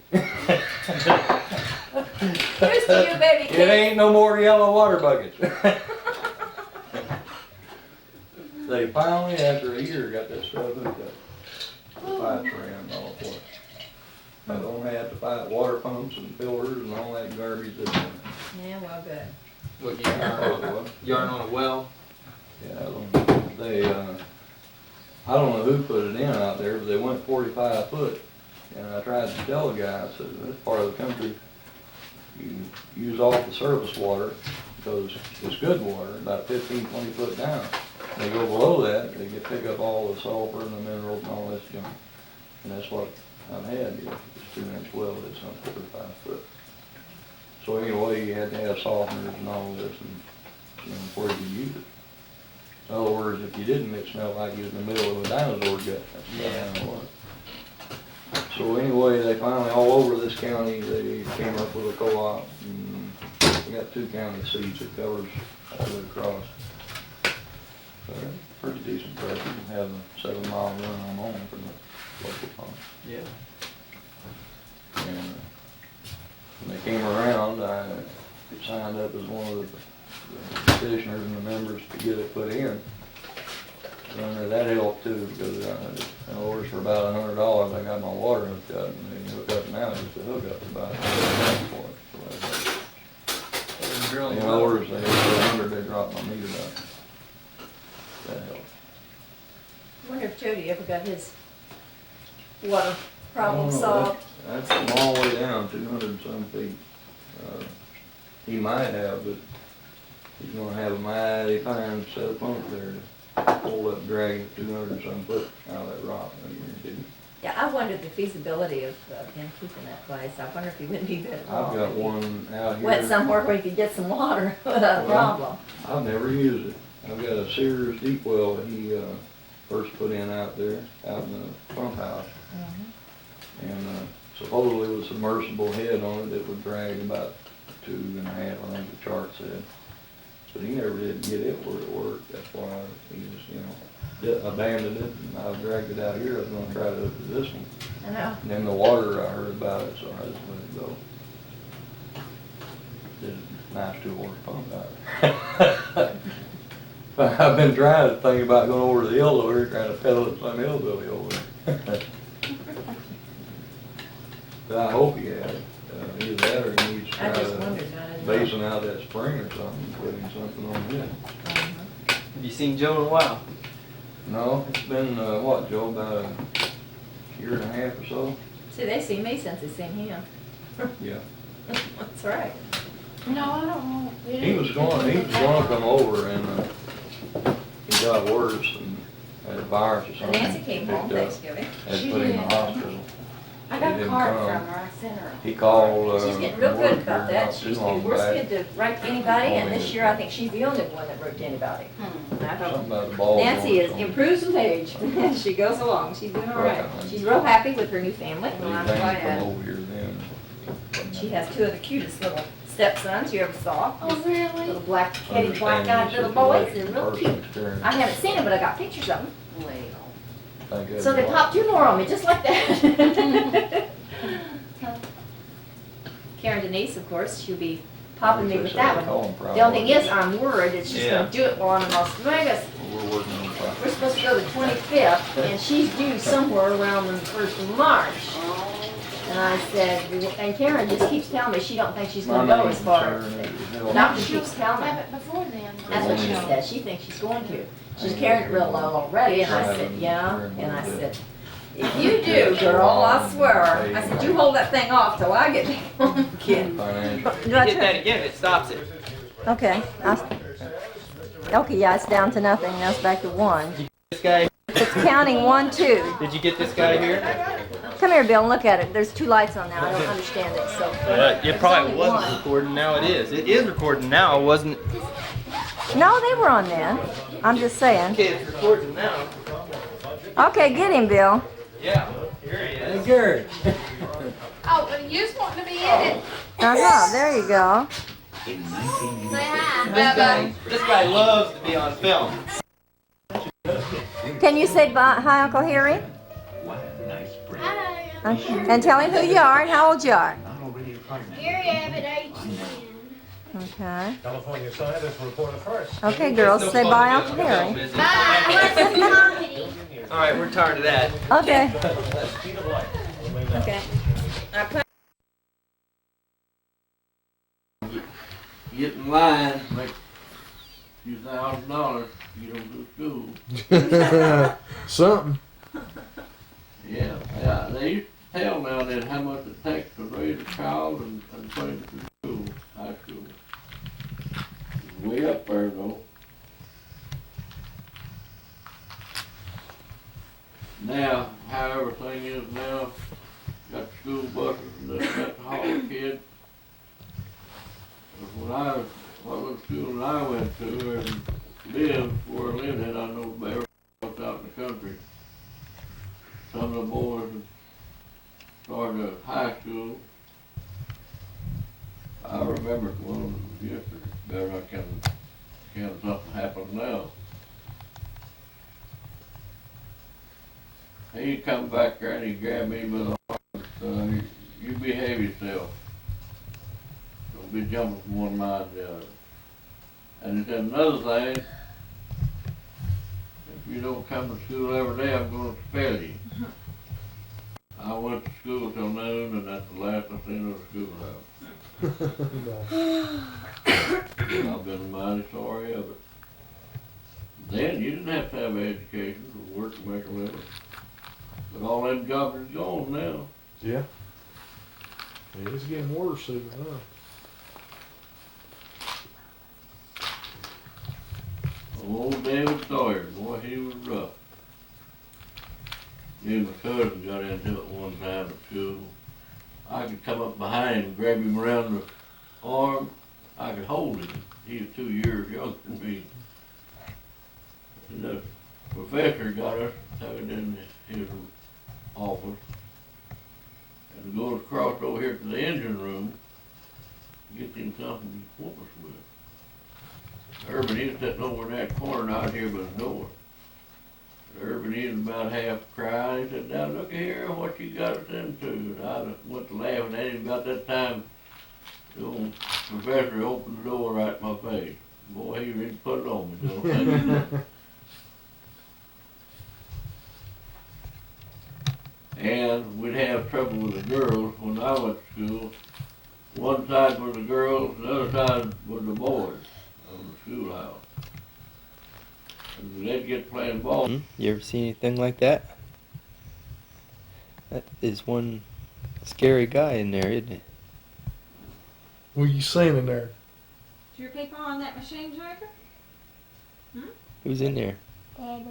Here's to you, baby It kid. ain't no more yellow water buckets. They finally, after a year, got that stuff hooked up. The pipes ran all for it. I don't have to fight water pumps and filters and all that garbage that's in it. Yeah, well, good. What, you yarn on a well? Yeah, they, I don't know who put it in out there, but they went 45 foot. And I tried to tell the guy, I said, this part of the country, you use off the surface water because it's good water, about 15, 20 foot down. They go below that, they pick up all the sulfur and the minerals and all this junk. And that's what I've had here, this 2-inch well that's on 45 foot. So anyway, you had to have softeners and all this and, you know, before you could use it. In other words, if you didn't, it smelled like you was in the middle of a dinosaur gut. That's what it was. So anyway, they finally, all over this county, they came up with a co-op, and we got 2 county seats that covers all the way across. Pretty decent pressure, have a 7-mile run I'm on for the local pump. Yeah. And when they came around, I signed up as one of the petitioners and the members to get it put in. And that helped too, because in orders for about $100, I got my water hooked up, and they hook up now, just the hookup is about $100 for it. So in orders, they hit 100, they dropped my meter down. That helped. I wonder if Jody ever got his water problem I don't know, solved. That's a long way down, 200 and some feet. He might have, but he's gonna have a mighty fine set of pumps there to pull up, drag it 200 and some foot out of that rock. I guarantee you. Yeah, I wondered the feasibility of him keeping that place. I wonder if he wouldn't be better off. I've got if he one out here. went somewhere where he could get some water without a Well, problem. I've never used it. I've got a Sears deep well that he, first put in out there, out in the pump house. And, supposedly with a submersible head on it that would drag about 2.5, I think the chart said. But he never did get it where it worked. That's why he just, you know, abandoned it. And I dragged it out here. I was gonna try to hook to this one. I know. And then the water, I heard about it, so I just let it go. Did a nice 2-horse pump out there. But I've been trying to think about going over to the hill over here, trying to pedal it some hillbilly over there. But I hope he had it. Either that or he needs to I try just to wondered, I didn't know. basin out that spring or something, putting something on it. Mhm. Have you seen Joe in a while? No, it's been, what, Joe, about a year and a half or so? See, they seen me since they seen him. Yeah. That's right. No, I don't know. He was going to come over and, he got worse and had a virus or So something. Nancy came home Picked up. Thanksgiving. Had She put him in did. the hospital. I got He a didn't card come. from her. I sent her. He called, She's getting real good work about here that. not She too used to be long the worst back. kid to write to anybody, and this year I think she's the only one that wrote to anybody. I thought Something about the ball. Nancy is going improves with age. She goes along. She's doing all right. She's real happy with her new family. He I'm came glad. from over here then. She has two of the cutest little stepsons you ever saw. Oh, really? Little black, kitty, Understanding black-eyed the little boys. situation They're real first cute. experience. I haven't seen them, but I got pictures of them. Thank So they goodness. popped two more on me, just like that. Karen Denise, of course, she'll be popping me with that one. The only thing is, I'm worried that she's gonna do it while I'm in Las Vegas. We're working on it. We're supposed to go the 25th, and she's due somewhere around the 1st of March. And I said, and Karen just keeps telling me she don't think she's gonna go as far. The doctor keeps telling me. Have it before then. That's what she said, she thinks she's going to. She's carrying it real low already, and I said, yeah, and I said, if you do, girl, I swear. I said, you hold that thing off till I get home again. Financial. Do I Hit turn- that again, it stops it. Okay. Okay, yeah, it's down to nothing, now it's back to 1. This guy, It's counting 1, 2. did you get this guy here? Come here, Bill, and look at it. There's 2 lights on now. I don't understand it, so. It There's probably only wasn't one. recording, now it is. It is recording now, wasn't it? No, they were on then. I'm just saying. Okay, it's recording now. Okay, get him, Bill. Yeah, here he is. Gary. Oh, and you just wanting to be in it. Uh-huh, there you go. Say hi. This guy loves to be on film. Can you say hi, Uncle Harry? Hi. And tell him who you are and how old you are. Gary Abbott, age 10. Okay. California scientists reported first. Okay, girls, say bye, Uncle Harry. Bye. All right, we're tired of that. Okay. Speed of light. Okay. Get in line, make $2,000, you don't do school. Something. Yeah, they used to tell now and then how much it takes to raise a child and put him through school, high school. It's way up there though. Now, how everything is now, got school buses and got the hall kids. What little school that I went to and lived, where I lived at, I know better out in the country. Some of the boys started at high school. I remember one of them yesterday, better I can something happened now. He come back there and he grabbed me by the arm, you behave yourself. Don't be jumping from one line to the other. And he said another thing, if you don't come to school every day, I'm gonna expel you. I went to school till noon and that's the last I seen of the schoolhouse. I've been mighty sorry of it. Then you didn't have to have an education to work to make a living. But all them jobs is gone now. Yeah. It's getting worse even now. Old David Sawyer, boy, he was rough. Me and my cousin got into it one time at school. I could come up behind him, grab him around the arm. I could hold him. He was 2 years younger than me. And the professor got us tugged in his office and go across over here to the engine room, get him something to whoop us with. Urban, he was sitting over in that corner out here by the door. Urban, he was about half crying. He said, now look here, what you got us into? And I went to laughing at him. About that time, the old professor opened the door right in my face. Boy, he really put it on me, though. And we'd have trouble with the girls when I went to school. One side was the girls, the other side was the boys of the schoolhouse. And they'd get playing ball. You ever see anything like that? That is one scary guy in there, isn't it? What you saying in there? Is your people on that machine shaker? Who's in there? And,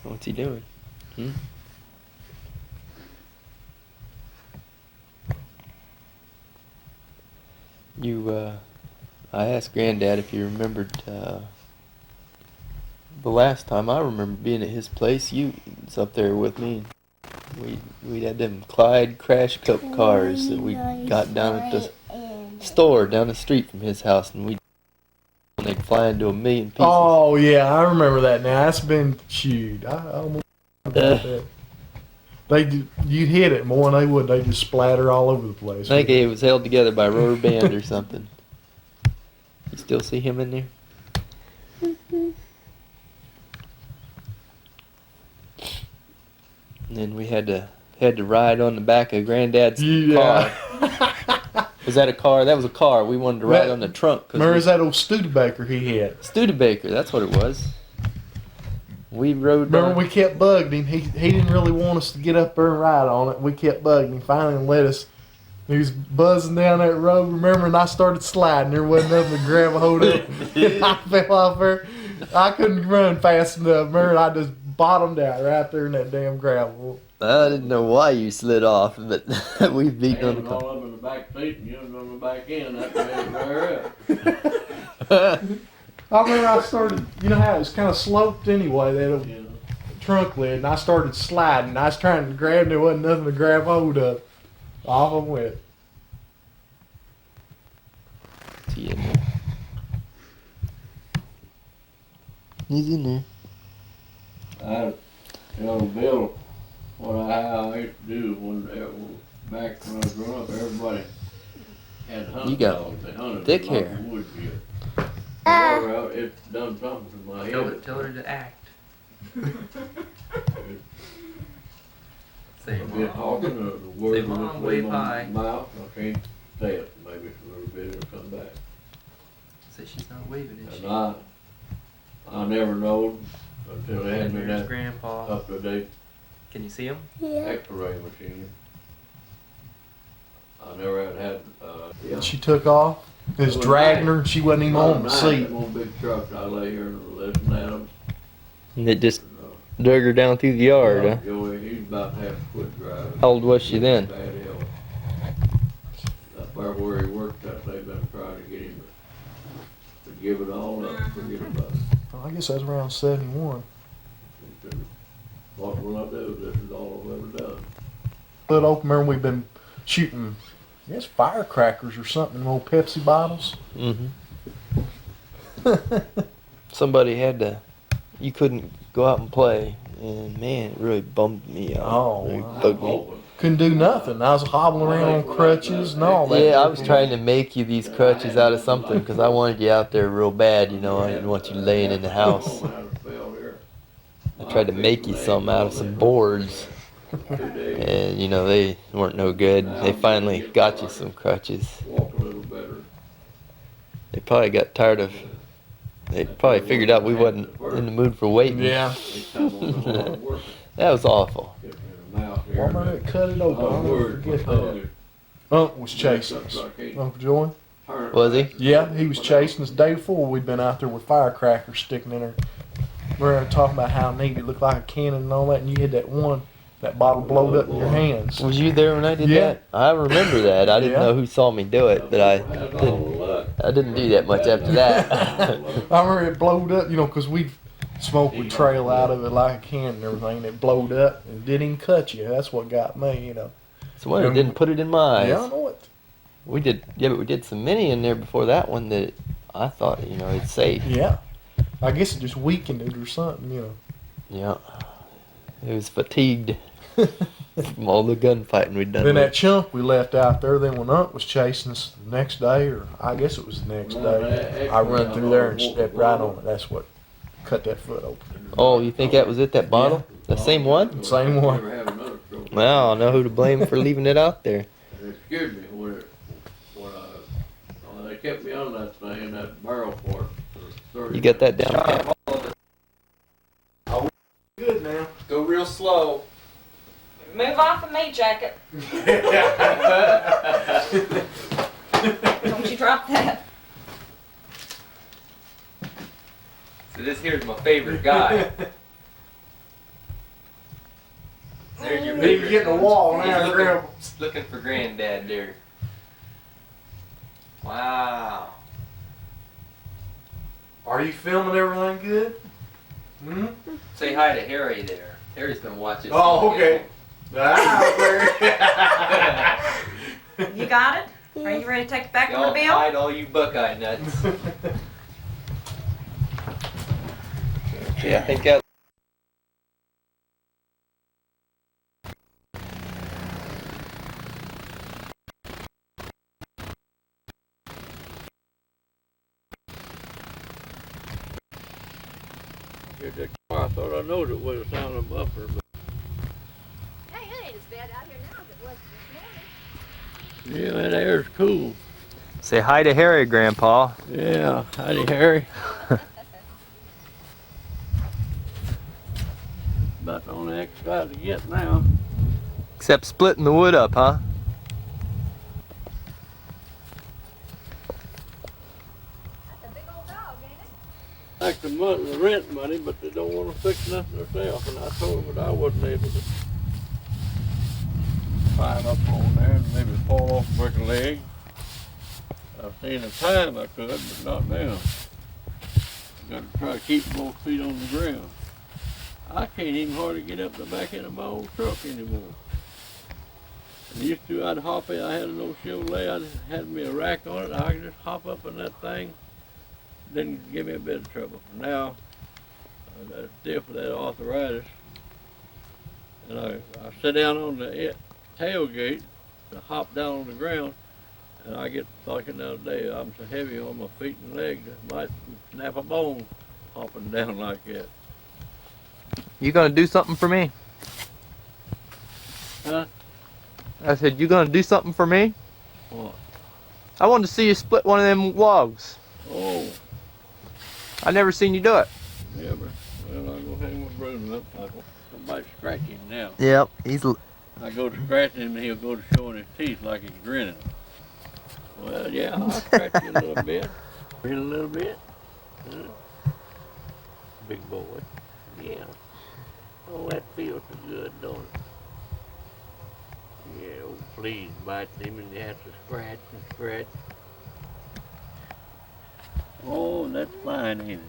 What's he doing? I asked Granddad if he remembered, the last time I remember being at his place, you was up there with me. We had them Clyde Crash Cup cars that we got down at the store down the street from his house, and they'd fly into a million pieces. oh yeah, I remember that now. That's been shoot. I almost forgot that. You'd hit it more than they would. They just splatter all over the place. I think it was held together by a rubber band or something. You still see him in there? And then we had to ride on the back of Granddad's car. Was that a car? That was a car. We wanted to ride on the trunk. Remember that old Studebaker he had? Studebaker, that's what it was. We rode. Remember we kept bugging him. He didn't really want us to get up there and ride on it. We kept bugging him. Finally let us. He was buzzing down that road. Remember, and I started sliding. There wasn't nothing to grab a hold of. And I fell off there. I couldn't run fast enough. Remember, I just bottomed out right there in that damn gravel. I didn't know why you slid off, but we beat on the car. all up in the back seat and you was on the back end. That made it wear up. I remember I started, you know how it was kind of sloped anyway, that old trunk lid, and I started sliding. I was trying to grab, and there wasn't nothing to grab hold of. Off I went. He's in there. Bill, how I used to do back when I was growing up, everybody had hunting You got dogs. They hunted thick in lots hair. of woods here. Well, it's done something to my head. Tell her to act. Say bit talking, the word Mom, was wave leave high. my mouth. I can't say it. Maybe it's a little bit it'll come back. Say she's not waving, is she? And I never knowed until they had And me here's that Grandpa. up to date Can you see him? X-ray machine. I never had She took off. It was dragging her, and she wasn't even on the seat. Them old big trucks, I lay here and listen at them. And it just drug her down through the yard, huh? Joey, he's about to have to quit driving. How old was she then? Bad health. Up there where he worked at, they've been trying to get him to give it all up, forget about it. I guess that's around 71. He said, what will I do? This is all I've ever done. But remember we've been shooting, I guess, firecrackers or something in old Pepsi bottles. Mm-hmm. Somebody had to. You couldn't go out and play, and man, it really bummed me out. Oh, Really wow. bugged me. Couldn't do nothing. I was hobbling around on crutches and all that. Yeah, I was trying to make you these crutches out of something because I wanted you out there real bad. You know, I didn't want you laying in the house. I tried to make you some out of some boards, and you know they weren't no good. They finally got you some crutches. Walk a little better. They probably got tired of. They probably figured out we wasn't in the mood for waiting. Yeah. That was awful. Well, man, it cut it open. I'll never forget that. Unc was chasing us. Uncle Joy. Was he? Yeah, he was chasing us. The day before, we'd been out there with firecrackers sticking in her. We were talking about how neat it looked like a cannon and all that, and you had that bottle blowed up in your hands. Was you there when I did Yeah. that? I remember that. I didn't Yeah. know who saw me do it, but I didn't do that much after that. I remember it blowed up, you know, because smoke would trail out of it like a cannon and everything. It blowed up and didn't even cut you. That's what got me, you know. So one didn't put it in my eyes. Yeah, I know it. We did, yeah, but we did so many in there before that one that I thought, you know, it's safe. Yeah. I guess it just weakened it or something, you know. Yeah. It was fatigued from all the gunfighting we'd done. Then with. that chunk we left out there, then when Unc was chasing us the next day, or I guess it was the next day, I run through there and stepped right on it. That's what cut that foot open. Oh, you think that was it, that bottle? The same one? Same one. Well, I know who to blame for leaving it out there. And it scared me when they kept me on that thing, that barrel for 30 You got that down pat? Good now. Go real slow. Move off of me, Jacob. Don't you drop that. So this here's my favorite guy. There's your He favorite. can get in the wall He's now, looking, Grandpa. looking for Granddad there. Wow. Are you filming everything good? Hmm? Say hi to Harry there. Harry's gonna watch this. Oh, okay. You got it? Are you ready to take it back on Y'all the bill? hide all you Buckeye nuts. Okay, I think that. Get that car, I thought I knowed it was a sound of a buffer, but Hey, it ain't as bad out here now as it was this morning. yeah, that air's cool. Say hi to Harry, Grandpa. Yeah, howdy, Harry. About the only exercise to get now. Except splitting the wood up, huh? That's a big old dog, ain't it? Like the rent money, but they don't want to fix nothing themselves. And I told them that I wasn't able to climb up on there and maybe fall off and break a leg. I've seen a time I could, but not now. Got to try to keep both feet on the ground. I can't even hardly get up the back end of my old truck anymore. And used to, I'd hop in. I had an old Chevrolet. I had me a rack on it. I could just hop up in that thing. Didn't give me a bit of trouble. Now, I'm stiff with that arthritis. And I sit down on the tailgate to hop down on the ground. And I get thinking the other day, I'm so heavy on my feet and legs, I might snap a bone hopping down like that. You gonna do something for me? Huh? I said, you gonna do something for me? What? I wanted to see you split one of them logs. Oh, I never seen you do it. yeah, but well, I'll go hang my broom up. Somebody scratch him now. Yep, he's. I go to scratching him and he'll go to showing his teeth like he's grinning. Well, yeah, I'll scratch you a little bit. Grin a little bit. Huh? Big boy. Yeah. Oh, that feels so good, don't it? Yeah, oh, please bite him and you have to scratch and scratch. Oh, that's fine, ain't it?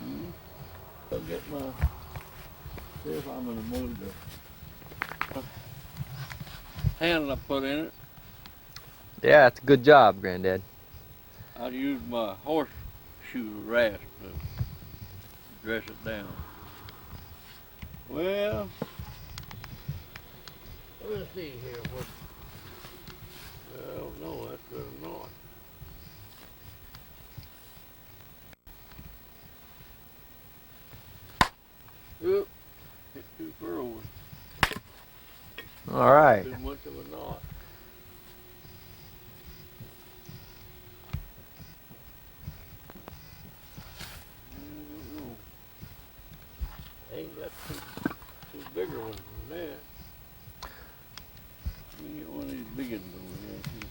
Hmm? I'll get my, see if I'm gonna move the handle I put in it. Yeah, that's a good job, Granddad. I'll use my horseshoe rasp to dress it down. Well, let's see here. What? Well, no, that's good or not. Oop, hit too furrows. All right. Too much of a knot. Ain't got two bigger ones than that. Let me get one of these big ones over here.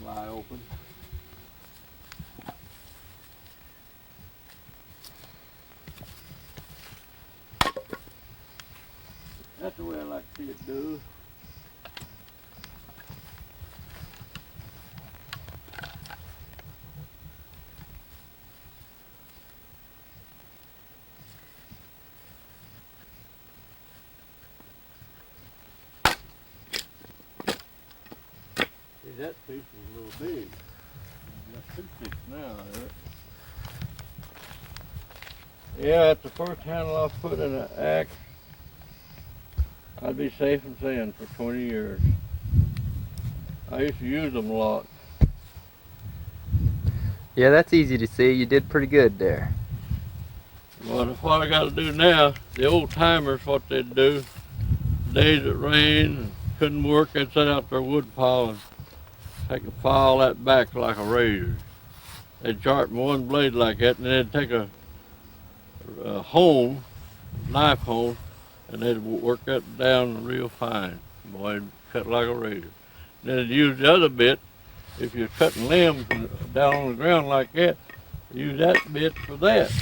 Fly open. That's the way I like to see it do. See, that piece is a little big. Got two sticks now. Yeah, that's the first handle I've put in an axe. I'd be safe in saying for 20 years. I used to use them a lot. Yeah, that's easy to see. You did pretty good there. Well, that's what I got to do now. The old timers, what they'd do, days it rained and couldn't work, they'd sit out their wood pile and take a file that back like a razor. They'd sharpen one blade like that, and then they'd take a hone, knife hone, and they'd work that down real fine. Boy, it'd cut like a razor. Then they'd use the other bit. If you're cutting limbs down on the ground like that, use that bit for that.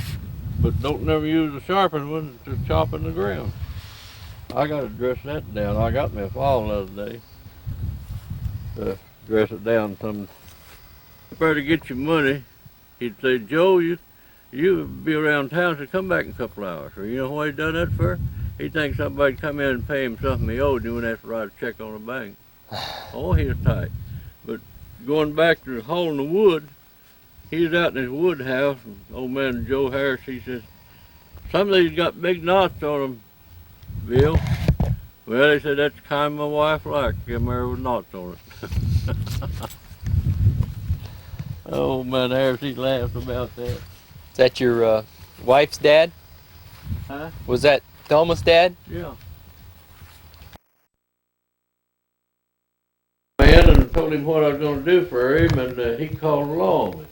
But don't never use the sharpened one to chopping the ground. I gotta dress that down. I got me a file the other day to dress it down some. Better get your money. He'd say, Joe, you be around town, so come back in a couple hours. Or you know what he done that for? He thinks somebody'd come in and pay him something he owed, and he wouldn't have to write a check on the bank. Oh, he was tight. But going back to hauling the wood, he was out in his wood house, and old man Joe Harris, he says, some of these got big knots on them, Bill. Well, he said, that's the kind my wife likes, give her with knots on it. Oh, man, Harris, he laughed about that. Is that your wife's dad? Huh? Was that Thelma's dad? Yeah. Man, and told him what I was going to do for him, and he called the law on me.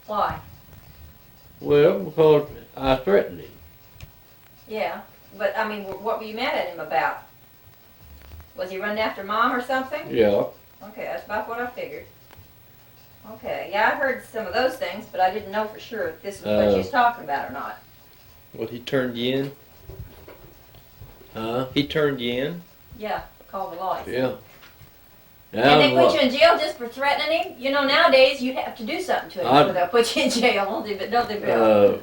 Why? Well, because I threatened him. Yeah, but I mean, what were you mad at him about? Was he running after Mom or something? Yeah. Okay, that's about what I figured. Okay, yeah, I heard some of those things, but I didn't know for sure if this was what you was talking about or not. What, he turned you in? Huh? He turned you in? Yeah, call the law. Yeah. And they put you in jail just for threatening him? You know, nowadays you have to do something to him before they'll put you in jail, don't they, Bill?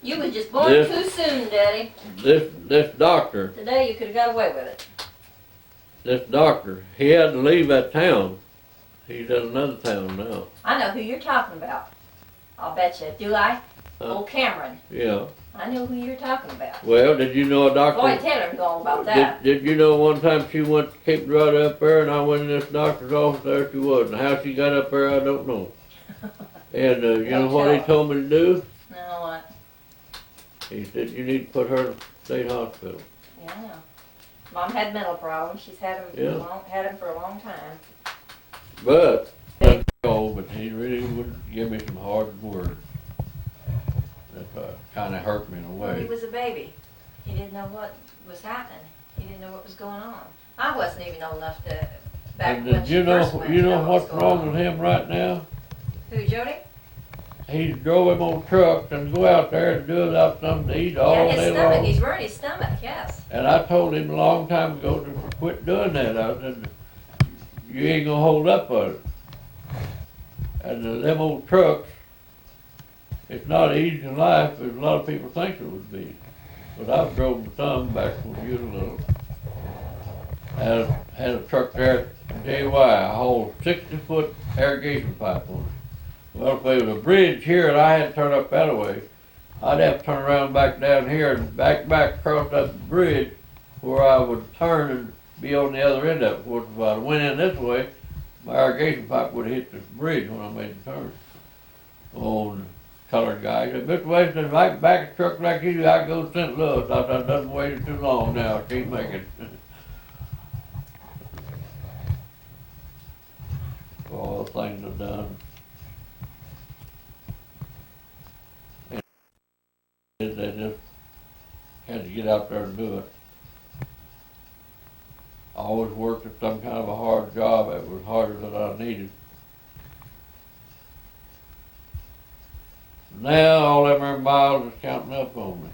You was just born too soon, Daddy. This doctor, Today you could have got away with it. this doctor, he had to leave that town. He's in another town now. I know who you're talking about. I'll bet you. Do I? Old Cameron. Yeah. I know who you're talking about. Well, did you know a doctor? Boy, Taylor knew all about that. Did you know one time she went to Cape right up there, and I went in this doctor's office, there she was. And how she got up there, I don't know. And you know what he told me to do? No, what? He said, you need to put her in a state hospital. Yeah, I know. Mom had mental problems. She's had them, had them for a long time. But, but he really would give me some hard words. That kind of hurt me in a Well, he way. was a baby. He didn't know what was happening. He didn't know what was going on. I wasn't even old enough to, back And when did she you know, first went, you know what was what's going wrong on. with him right now? Who, Jody? He drove him on trucks and go out there and do it out something to eat all Yeah, his day stomach. long. He's ruined his stomach, yes. And I told him a long time ago to quit doing that. I said, you ain't gonna hold up on it. And them old trucks, it's not easy in life as a lot of people think it would be. But I've drove some back when you were little. Had a truck there at JY, I hauled 60-foot irrigation pipe on it. Well, if there was a bridge here and I had to turn up that way, I'd have to turn around back down here and back across that bridge where I would turn and be on the other end of it. Which if I went in this way, my irrigation pipe would have hit the bridge when I made the turn. Oh, the colored guy said, Mr. Weston, if I can back a truck like you, I go to St. Louis. I thought, I done waited too long now, I can't make it. All the things I've done. And they just had to get out there and do it. I always worked at some kind of a hard job. It was harder than I needed. Now all them miles is counting up on me.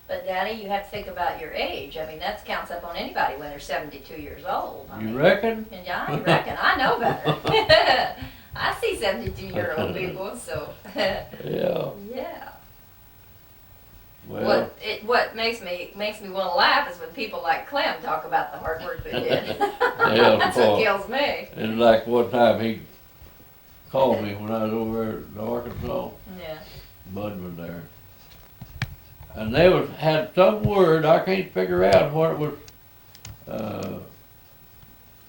But Daddy, you have to think about your age. I mean, that counts up on anybody when they're 72 years old. I You mean, reckon? And I reckon. I know better. I see 72-year-old people, so. Yeah. Yeah. Well, What makes me want to laugh is when people like Clem talk about the hard work they did. Yeah, That's what boy. kills me. and like one time he called me when I was over there in Arkansas. Yeah. Bud was there. And they had some word, I can't figure out what it was,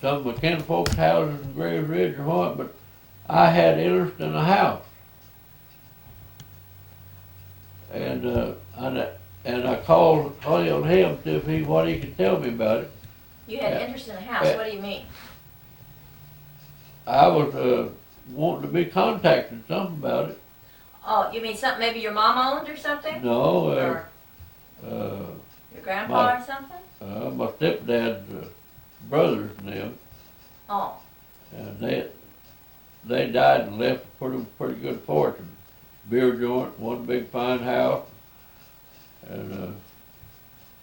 some of the kinfolk's houses in Graves Ridge or what, but I had interest in a house. And I called on him to see if what he could tell me about it. You had Yeah. interest in a house. Yeah. What do you mean? I was wanting to be contacted something about it. Oh, you mean something maybe your mom owned or something? No, Or your grandpa or something? my stepdad's brothers and them, Oh, and they died and left a pretty good fortune. Beer joint, one big fine house, and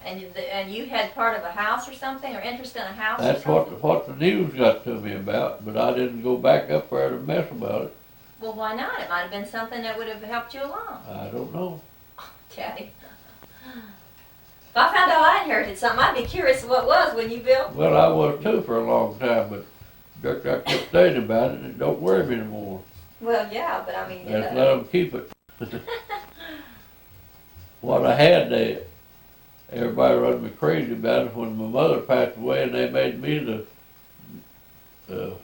and you had part of a house or something, or interest in a house or that's something? what the news got to me about. But I didn't go back up there to mess about it. Well, why not? It might have been something that would have helped you along, I don't know. Daddy. If I found out I inherited something, I'd be curious what it was, wouldn't you, Bill? Well, I was too for a long time, but I kept saying about it, and it don't worry me anymore. Well, yeah, but I mean, Let's let them keep it. What I had, everybody run me crazy about it when my mother passed away, and they made me the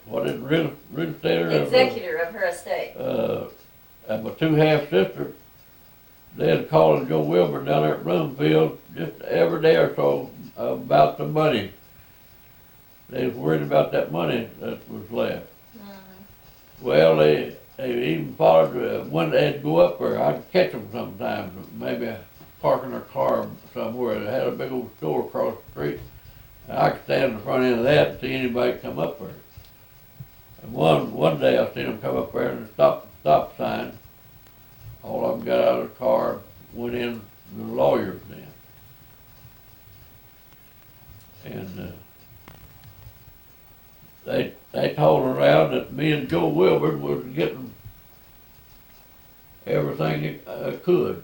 real estate executor of her estate. and my two half sisters. They had called Joe Wilbur down there at Bloomfield just every day or so about the money. They was worried about that money that was left. Well, they even followed, when they'd go up there, I'd catch them sometimes, maybe parking their car somewhere. They had a big old store across the street. And I could stand in the front end of that and see anybody come up there. And one day I seen them come up there and stop sign. All of them got out of the car, went in the lawyer's den. And they told around that me and Joe Wilbur was getting everything they could.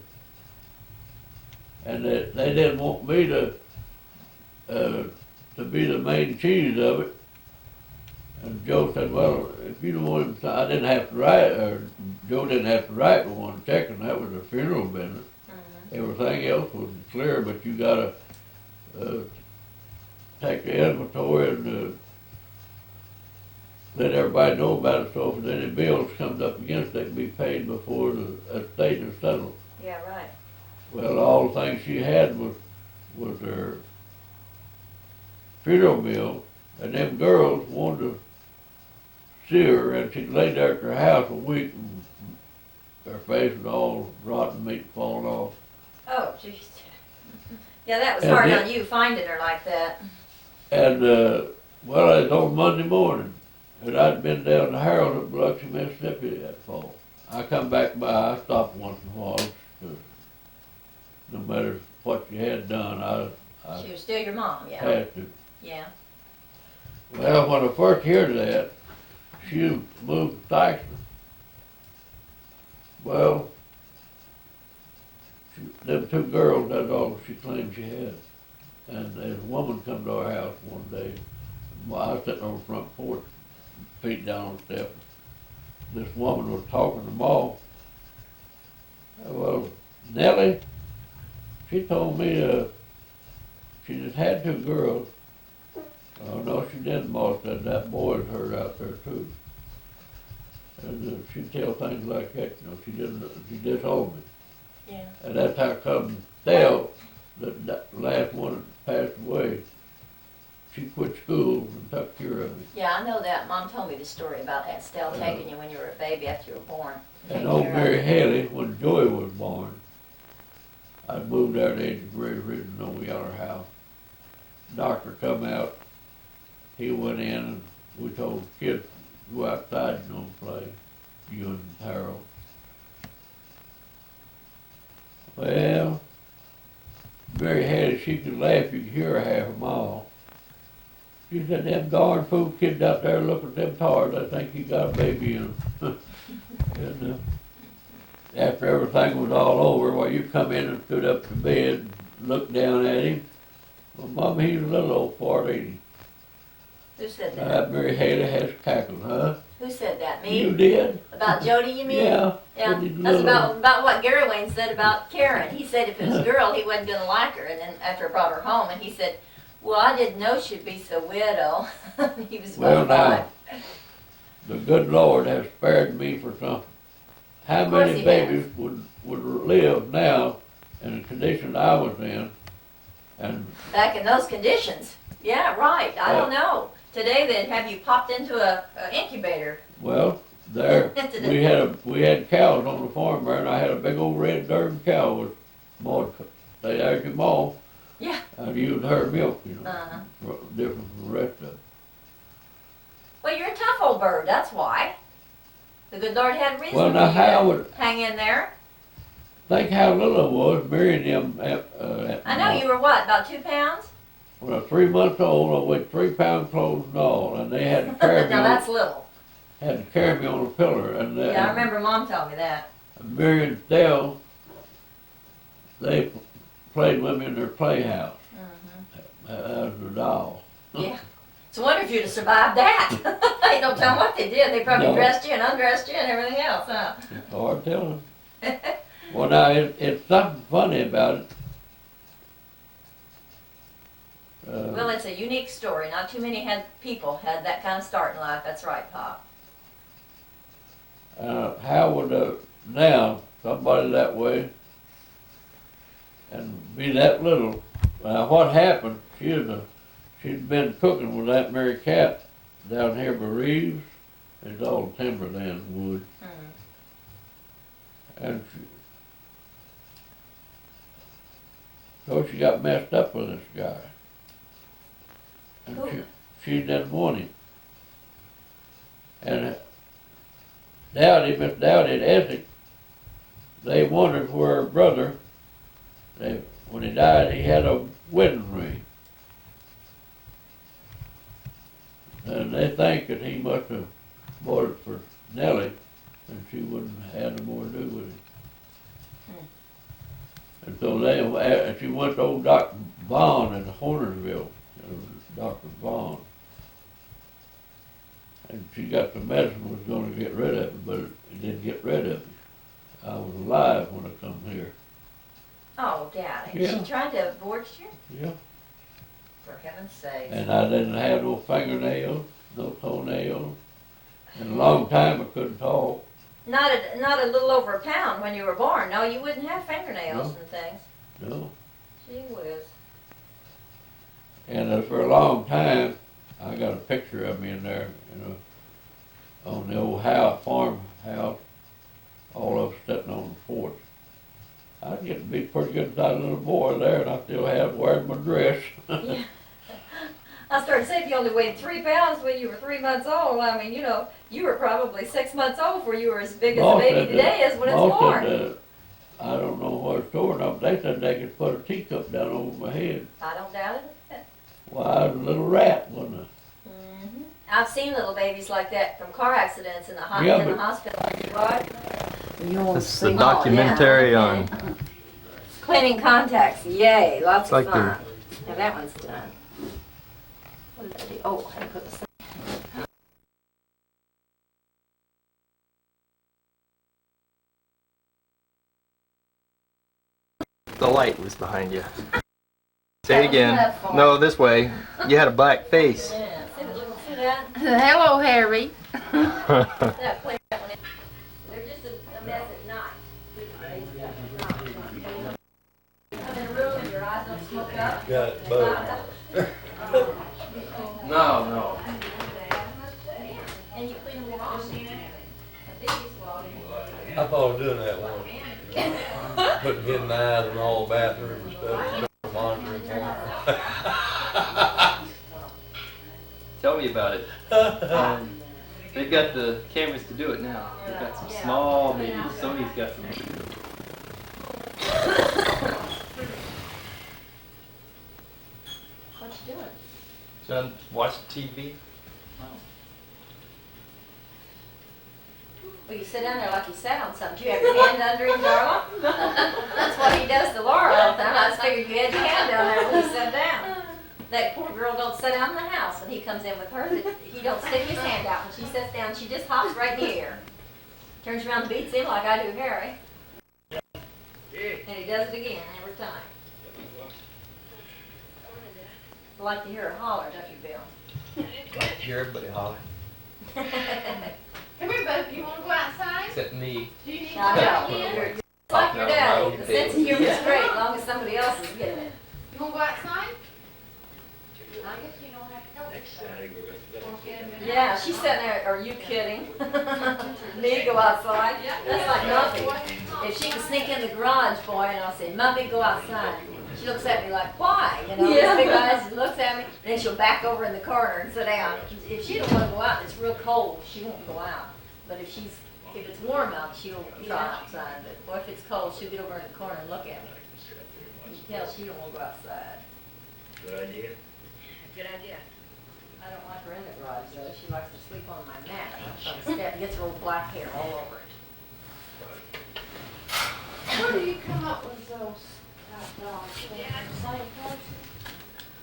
And they didn't want me to be the main cheese of it. And Joe said, well, if you don't want him to, I didn't have to write, or Joe didn't have to write but one check, and that was a funeral business. Everything else was clear, but you gotta take the inventory and let everybody know about it, so if there's any bills comes up against it, can be paid before the estate is settled. Yeah, right. Well, all the things she had was her funeral bill, and them girls wanted to see her, and she laid there at her house a week, and her face was all rotten meat falling off. Oh, jeez. Yeah, that was And hard then- on you, finding her like that. And, well, it was on Monday morning, and I'd been down to Harold at Biloxi, Mississippi that fall. I come back by, I stopped once in a while, no matter what you had done, I She was still your mom, yeah. had to. Yeah. Well, when I first heard that, she moved to Tyson. Well, them two girls, that's all she claimed she had. And a woman come to our house one day. Well, I was sitting on the front porch, feet down on the step. This woman was talking to Ma. Well, Nellie, she told me she just had two girls. Oh, no, she didn't, Ma said that boy's hurt out there too. And she'd tell things like that, you know, she disowned me. Yeah. And that's how come Dale, the last one that passed away, she quit school and took care of me. Yeah, I know that. Mom told me the story about Estelle taking you when you were a baby after you were born. And Taking old care of Mary you. Haley, when Joey was born, I moved out at the age of Great Ridge, and we got our house. Doctor come out, he went in, and we told the kids, go outside and don't play, you and Harold. Well, Mary Haley, she could laugh, you could hear her half a mile. She said, them darn fool kids out there look at them tars, I think he got a baby in them. And after everything was all over, well, you come in and stood up to bed, looked down at him. Well, Mama, he's a little old fart, ain't he? Who said that? Mary Haley has cackled, huh? Who said that? Me? You did? About Jody, you mean? Yeah. Yeah. Pretty That's little. about what Gary Wayne said about Karen. He said if it was a girl, he wasn't gonna like her. And then after I brought her home, and he said, well, I didn't know she'd be so widow. He was Well, now, 25. the good Lord has spared me for something. How Of course many he babies would live now in the condition I was in? And Back in those conditions. Yeah, right. I don't know. Today they'd have you popped into a incubator. well, there, we had cows on the farm there, and I had a big old red Durham cow with more, they had them all. Yeah. And used her milk, you know, Uh-huh. different from the rest of it. Well, you're a tough old bird, that's why. The good Lord had reason Well, for now you how to would, hang in there. think how little I was, marrying them I know you were what, about 2 pounds? When I was 3 months old, I weighed 3 pound clothes and all, and they had to carry me Now on, that's little. had to carry me on a pillar, and Yeah, I remember Mom telling me that. Mary and Dale, they played with me in their playhouse. As a doll. Yeah. It's a wonder if you'd have survived that. They don't tell what they did. They probably No. dressed you and undressed you and everything else, huh? It's hard telling. Well, now, it's something funny about it. Well, it's a unique story. Not too many people had that kind of start in life. That's right, Pop. How would now somebody that way and be that little? What happened? She'd been cooking with that Mary Cat down here by Reeves. It's all timberland wood, and so she got messed up with this guy, and she didn't want him. And Miss Dowdy at Essex, they wondered where her brother, when he died, he had a wedding ring. And they think that he must have bought it for Nellie, and she wouldn't have no more to do with it. And so she went to old Dr. Vaughn in Hornersville, Dr. Vaughn. And she got the medicine was going to get rid of it, but it didn't get rid of it. I was alive when I come here. Oh, Daddy. Yeah. She tried to abort you? Yeah. For heaven's sake. And I didn't have no fingernails, no toenails. In a long time I couldn't talk. Not a little over a pound when you were born. No, you wouldn't have fingernails No. and things. No. Gee whiz. And for a long time, I got a picture of me in there, on the old farmhouse, all of us sitting on the porch. I get to be pretty good sized little boy there, and I still have wearing my dress. Yeah. I started saying if you only weighed 3 pounds when you were 3 months old. I mean, you were probably 6 months old before you were as big as the baby today is when it's born. I don't know what it's torn up. They said they could put a teacup down over my head. I don't doubt it. Well, I was a little rat, wasn't I? Mm-hmm. I've seen little babies like that from car accidents in the Yeah, hospital. Right? This is the documentary on. Cleaning contacts. Yay, lots It's like of fun. Now that one's done. What did I do? Oh, I had to put this. The light was behind you. Say it again. No, this way. You had a black face. Yeah, see that? Hello, Harry. That play that one in. They're just a mess at night. Come in a room and your eyes don't smoke up. Got it, bud. No. And you clean them off. I thought of doing that once. Putting hidden eyes in all the bathrooms and stuff, monitoring for them. Tell me about it. They've got the cameras to do it now. They've got some small babies. Sony's got some. What you doing? Son, watch TV. Well, you sit down there like you sat on something. Do you have your hand under him, Darla? That's what he does to Laura all the time. I just figured you had your hand down there when he sat down. That poor girl don't sit down in the house when he comes in with her. He don't stick his hand out. When she sits down, she just hops right in the air. Turns around and beats him like I do Harry. And he does it again every time. I like to hear her holler, don't you, Bill? Hear everybody holler. Come here, Bub. You want to go outside? Except me. Do you need to I go know. again? You're just like your daddy. The sense of humor is great as long as somebody else is getting it. You want to go outside? you don't have to go. Yeah, she's sitting there, are you kidding? Me go outside? That's like Muffy. If she can sneak in the garage, boy, and I'll say, Muffy, go outside. She looks at me like, why? You know, Yeah. this big eyes, looks at me, then she'll back over in the corner and sit down. If she don't wanna go out, and it's real cold, she won't go out. But if it's warm out, she'll try outside. But boy, if it's cold, she'll get over in the corner and look at me. You can tell she don't wanna go outside. Good idea. Good idea. I don't like her in the garage though. She likes to sleep on my mat. I'm step, gets her old black hair all over it. Where do you come up with those dogs? The same person?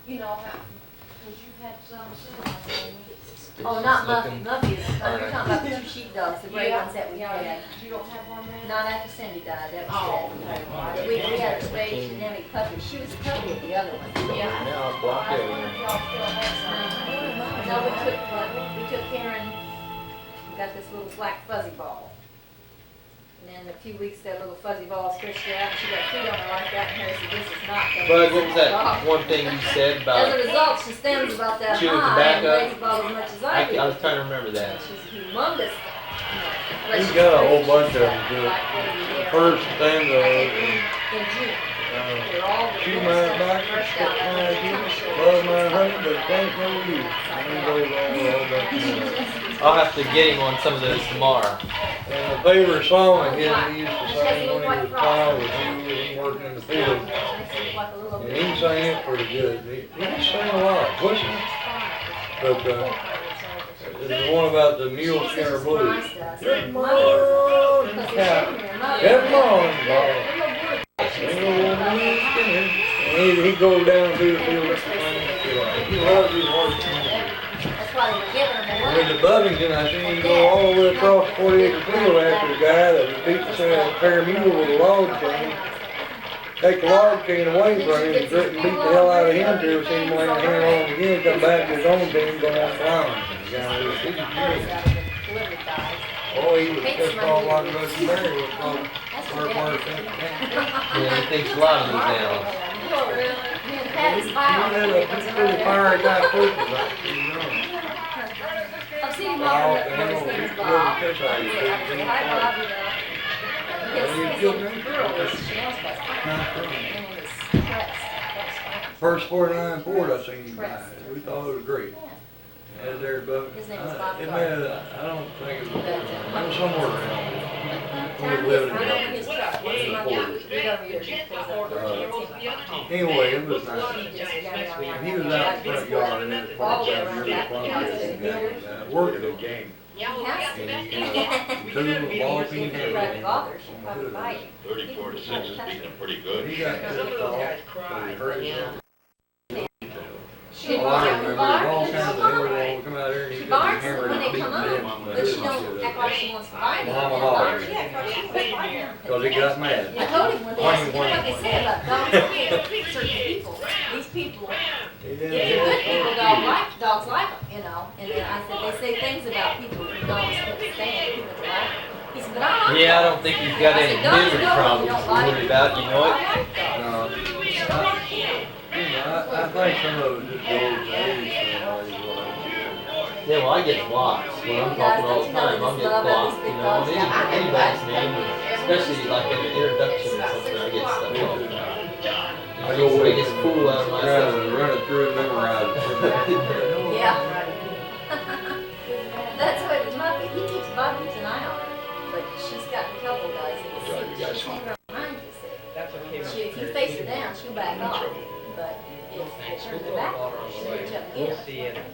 You know, because you had some sitting on Oh, not Muffy. Looking- Muffy is, you're talking about the two sheepdogs, the gray Yeah, ones that we yeah. had. You don't have one there? Not after Cindy died, that was Oh, it. We had her spayed, she didn't have any puppies. She was a puppy with the other one. Yeah. Now it's blocked I out. wonder if y'all still have some. No, we took Karen, we got this little black fuzzy ball. And then in a few weeks, that little fuzzy ball stretched her out, and she got food on her like that, and Harry said, this is not gonna Bud, be what was a that dog." one thing you said As a about? result, she stands about that Chewing high and tobacco? weighs about as much as I do. I was trying to remember that. She's humongous. He's got a whole bunch of them, too. First thing, In June. They're all the shoot little my stuff back, first cut out. my teeth, love my honey, but can't no use. And goes on with a whole bunch of them. I'll have to get him on some of those tomorrow. And the favorite song of his he used to sing when he was a child was he was working in the field. And he sang it pretty good. He can sing a lot, pushing. But there's the one about the mule skinner blues. Good morning, cow. Good morning, Bob. And he goes down through the field with the thing. He loves his horse. That's why they were giving them With away. the Bubbington, I seen him go all the way across 40-acre field after the guy that was beating a pair of mule with a log chain. Take the log chain away from him and beat the hell out of him till he seen him laying hand on him again, come back to his own team, go on flying. The guy was Always out of the delivery guys. oh, he was pissed off like a bunch of berry was called. Yeah, he thinks a lot of these now. Oh, really? Me and Patty's file. Pretty fiery type people, but you know. I've seen him all over the place. His name's Bob. Good I say, hi, Bob, you know. His girl is Chanel's best friend. Her name is Crest. First 49 Ford I seen you buy. We thought it was great. As there, but His name is Bob it Clark. I don't think it was somewhere around here. Time We lived is in right over his truck. Once a month, we go over here. Anyway, it was nice. He just got around. He was out in the front yard and it was All the way probably around really that fun. house. Working the game. He has to. And, you know, two ball teams and Right, everything. father should probably buy it. 34 to 6 is beating them pretty good. He got pissed off, so he hurt himself. She Oh, I remember, there's all kinds of hell would come out here and She he'd got barks the hammer when they and beat come them up, in but the she don't act like she wants to buy them. Mama holler. She acts like she wants to buy them. Cause he got mad. I told him when they asked me what they say about dogs, certain people, these people, if they're good people, dogs like them, you know. And then I said, they say things about people who dogs can't stand, people that like them. He said, but I like Yeah, I dogs. don't think you've got any delivery problems to worry about, you know it? I like dogs. I think some of it just goes to age. Yeah, well, I get blocks. When I'm talking all the time, I'll get blocked, you know, and anybody's name, especially like in the introduction or something, I get stuff all the time. I go The with biggest fool out of myself. rather than run it through and memorize it. Yeah. That's what Muffy, he keeps Bob keeps an eye on her, but she's got a couple guys in the city. She's hanging around, you see. If you face her down, she'll back off, but if they turn their back on her, she'll reach up and get her.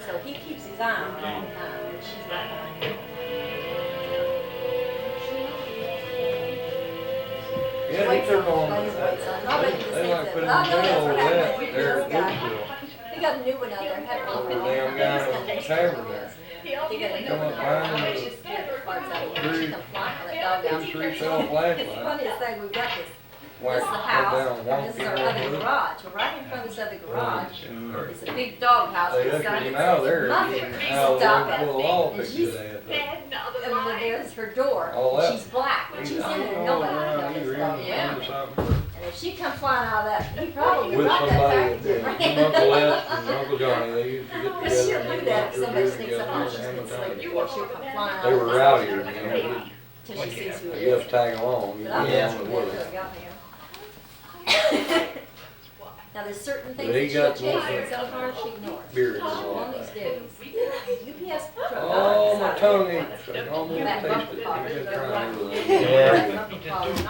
So he keeps his eye on her all the time, but she's right behind him. Yeah, he took on, I'll bet you they like this putting is it. the Oh, no, tail that's over what happened. that there This at guy. Louisville. He got a new one out there, had one. The damn guy in the tavern there. He got a new Come one up out there. behind She's me. scared the farts out of her. She come flying on that dog out. Two, three fell It's the flashlight. funniest thing, we've got this. This Whack is the right house, down, and wonky this is our one other with it. garage. Well, right in front of this other garage, And it's a big dog house. they with a ushered sign him that out says, there, "Muffin, and please how stop they at pull me." off And it she's, today. and there's her door, All and that. she's black, and she's in there, nobody knows this dog. Yeah. And if she come flying out of that, he probably With brought somebody, that back to Uncle Les and Uncle Johnny, they used to get together. Because she'll and do they that if walked somebody through sneaks up on her, she's together been and had a asleep time. before, she'll come flying out. They of were the- rowdier than him, Till she sees who but it you is. just tag along, you But I'll know, bet on you the never word. have got him. Now, there's certain things But he that she'll got chase so hard she ignores. Beer in his One wallet. of these days. UPS truck. Oh, my tongue aches, I almost tasted it, I've been trying everything. Yeah.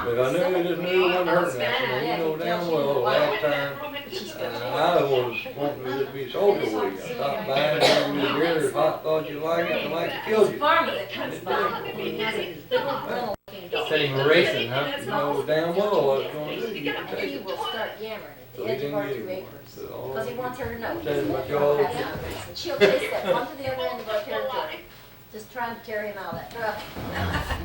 But I knew this new one hurting that, you know damn well, last time, I was wanting to be social with you. I stopped buying some of your beers, hot, thought you liked it, and like it killed you. Farmer that comes by, he has a little rental dog. Said he was racing, huh? You know damn well what it's gonna do, you can And take he it. will start yammering at So the he edge of didn't our get 2 it. acres. But all Because he wants her to know. Said he's my left jaw. her pass boundaries. And she'll chase that one to the other end of our territory, just trying to tear him out of that truck.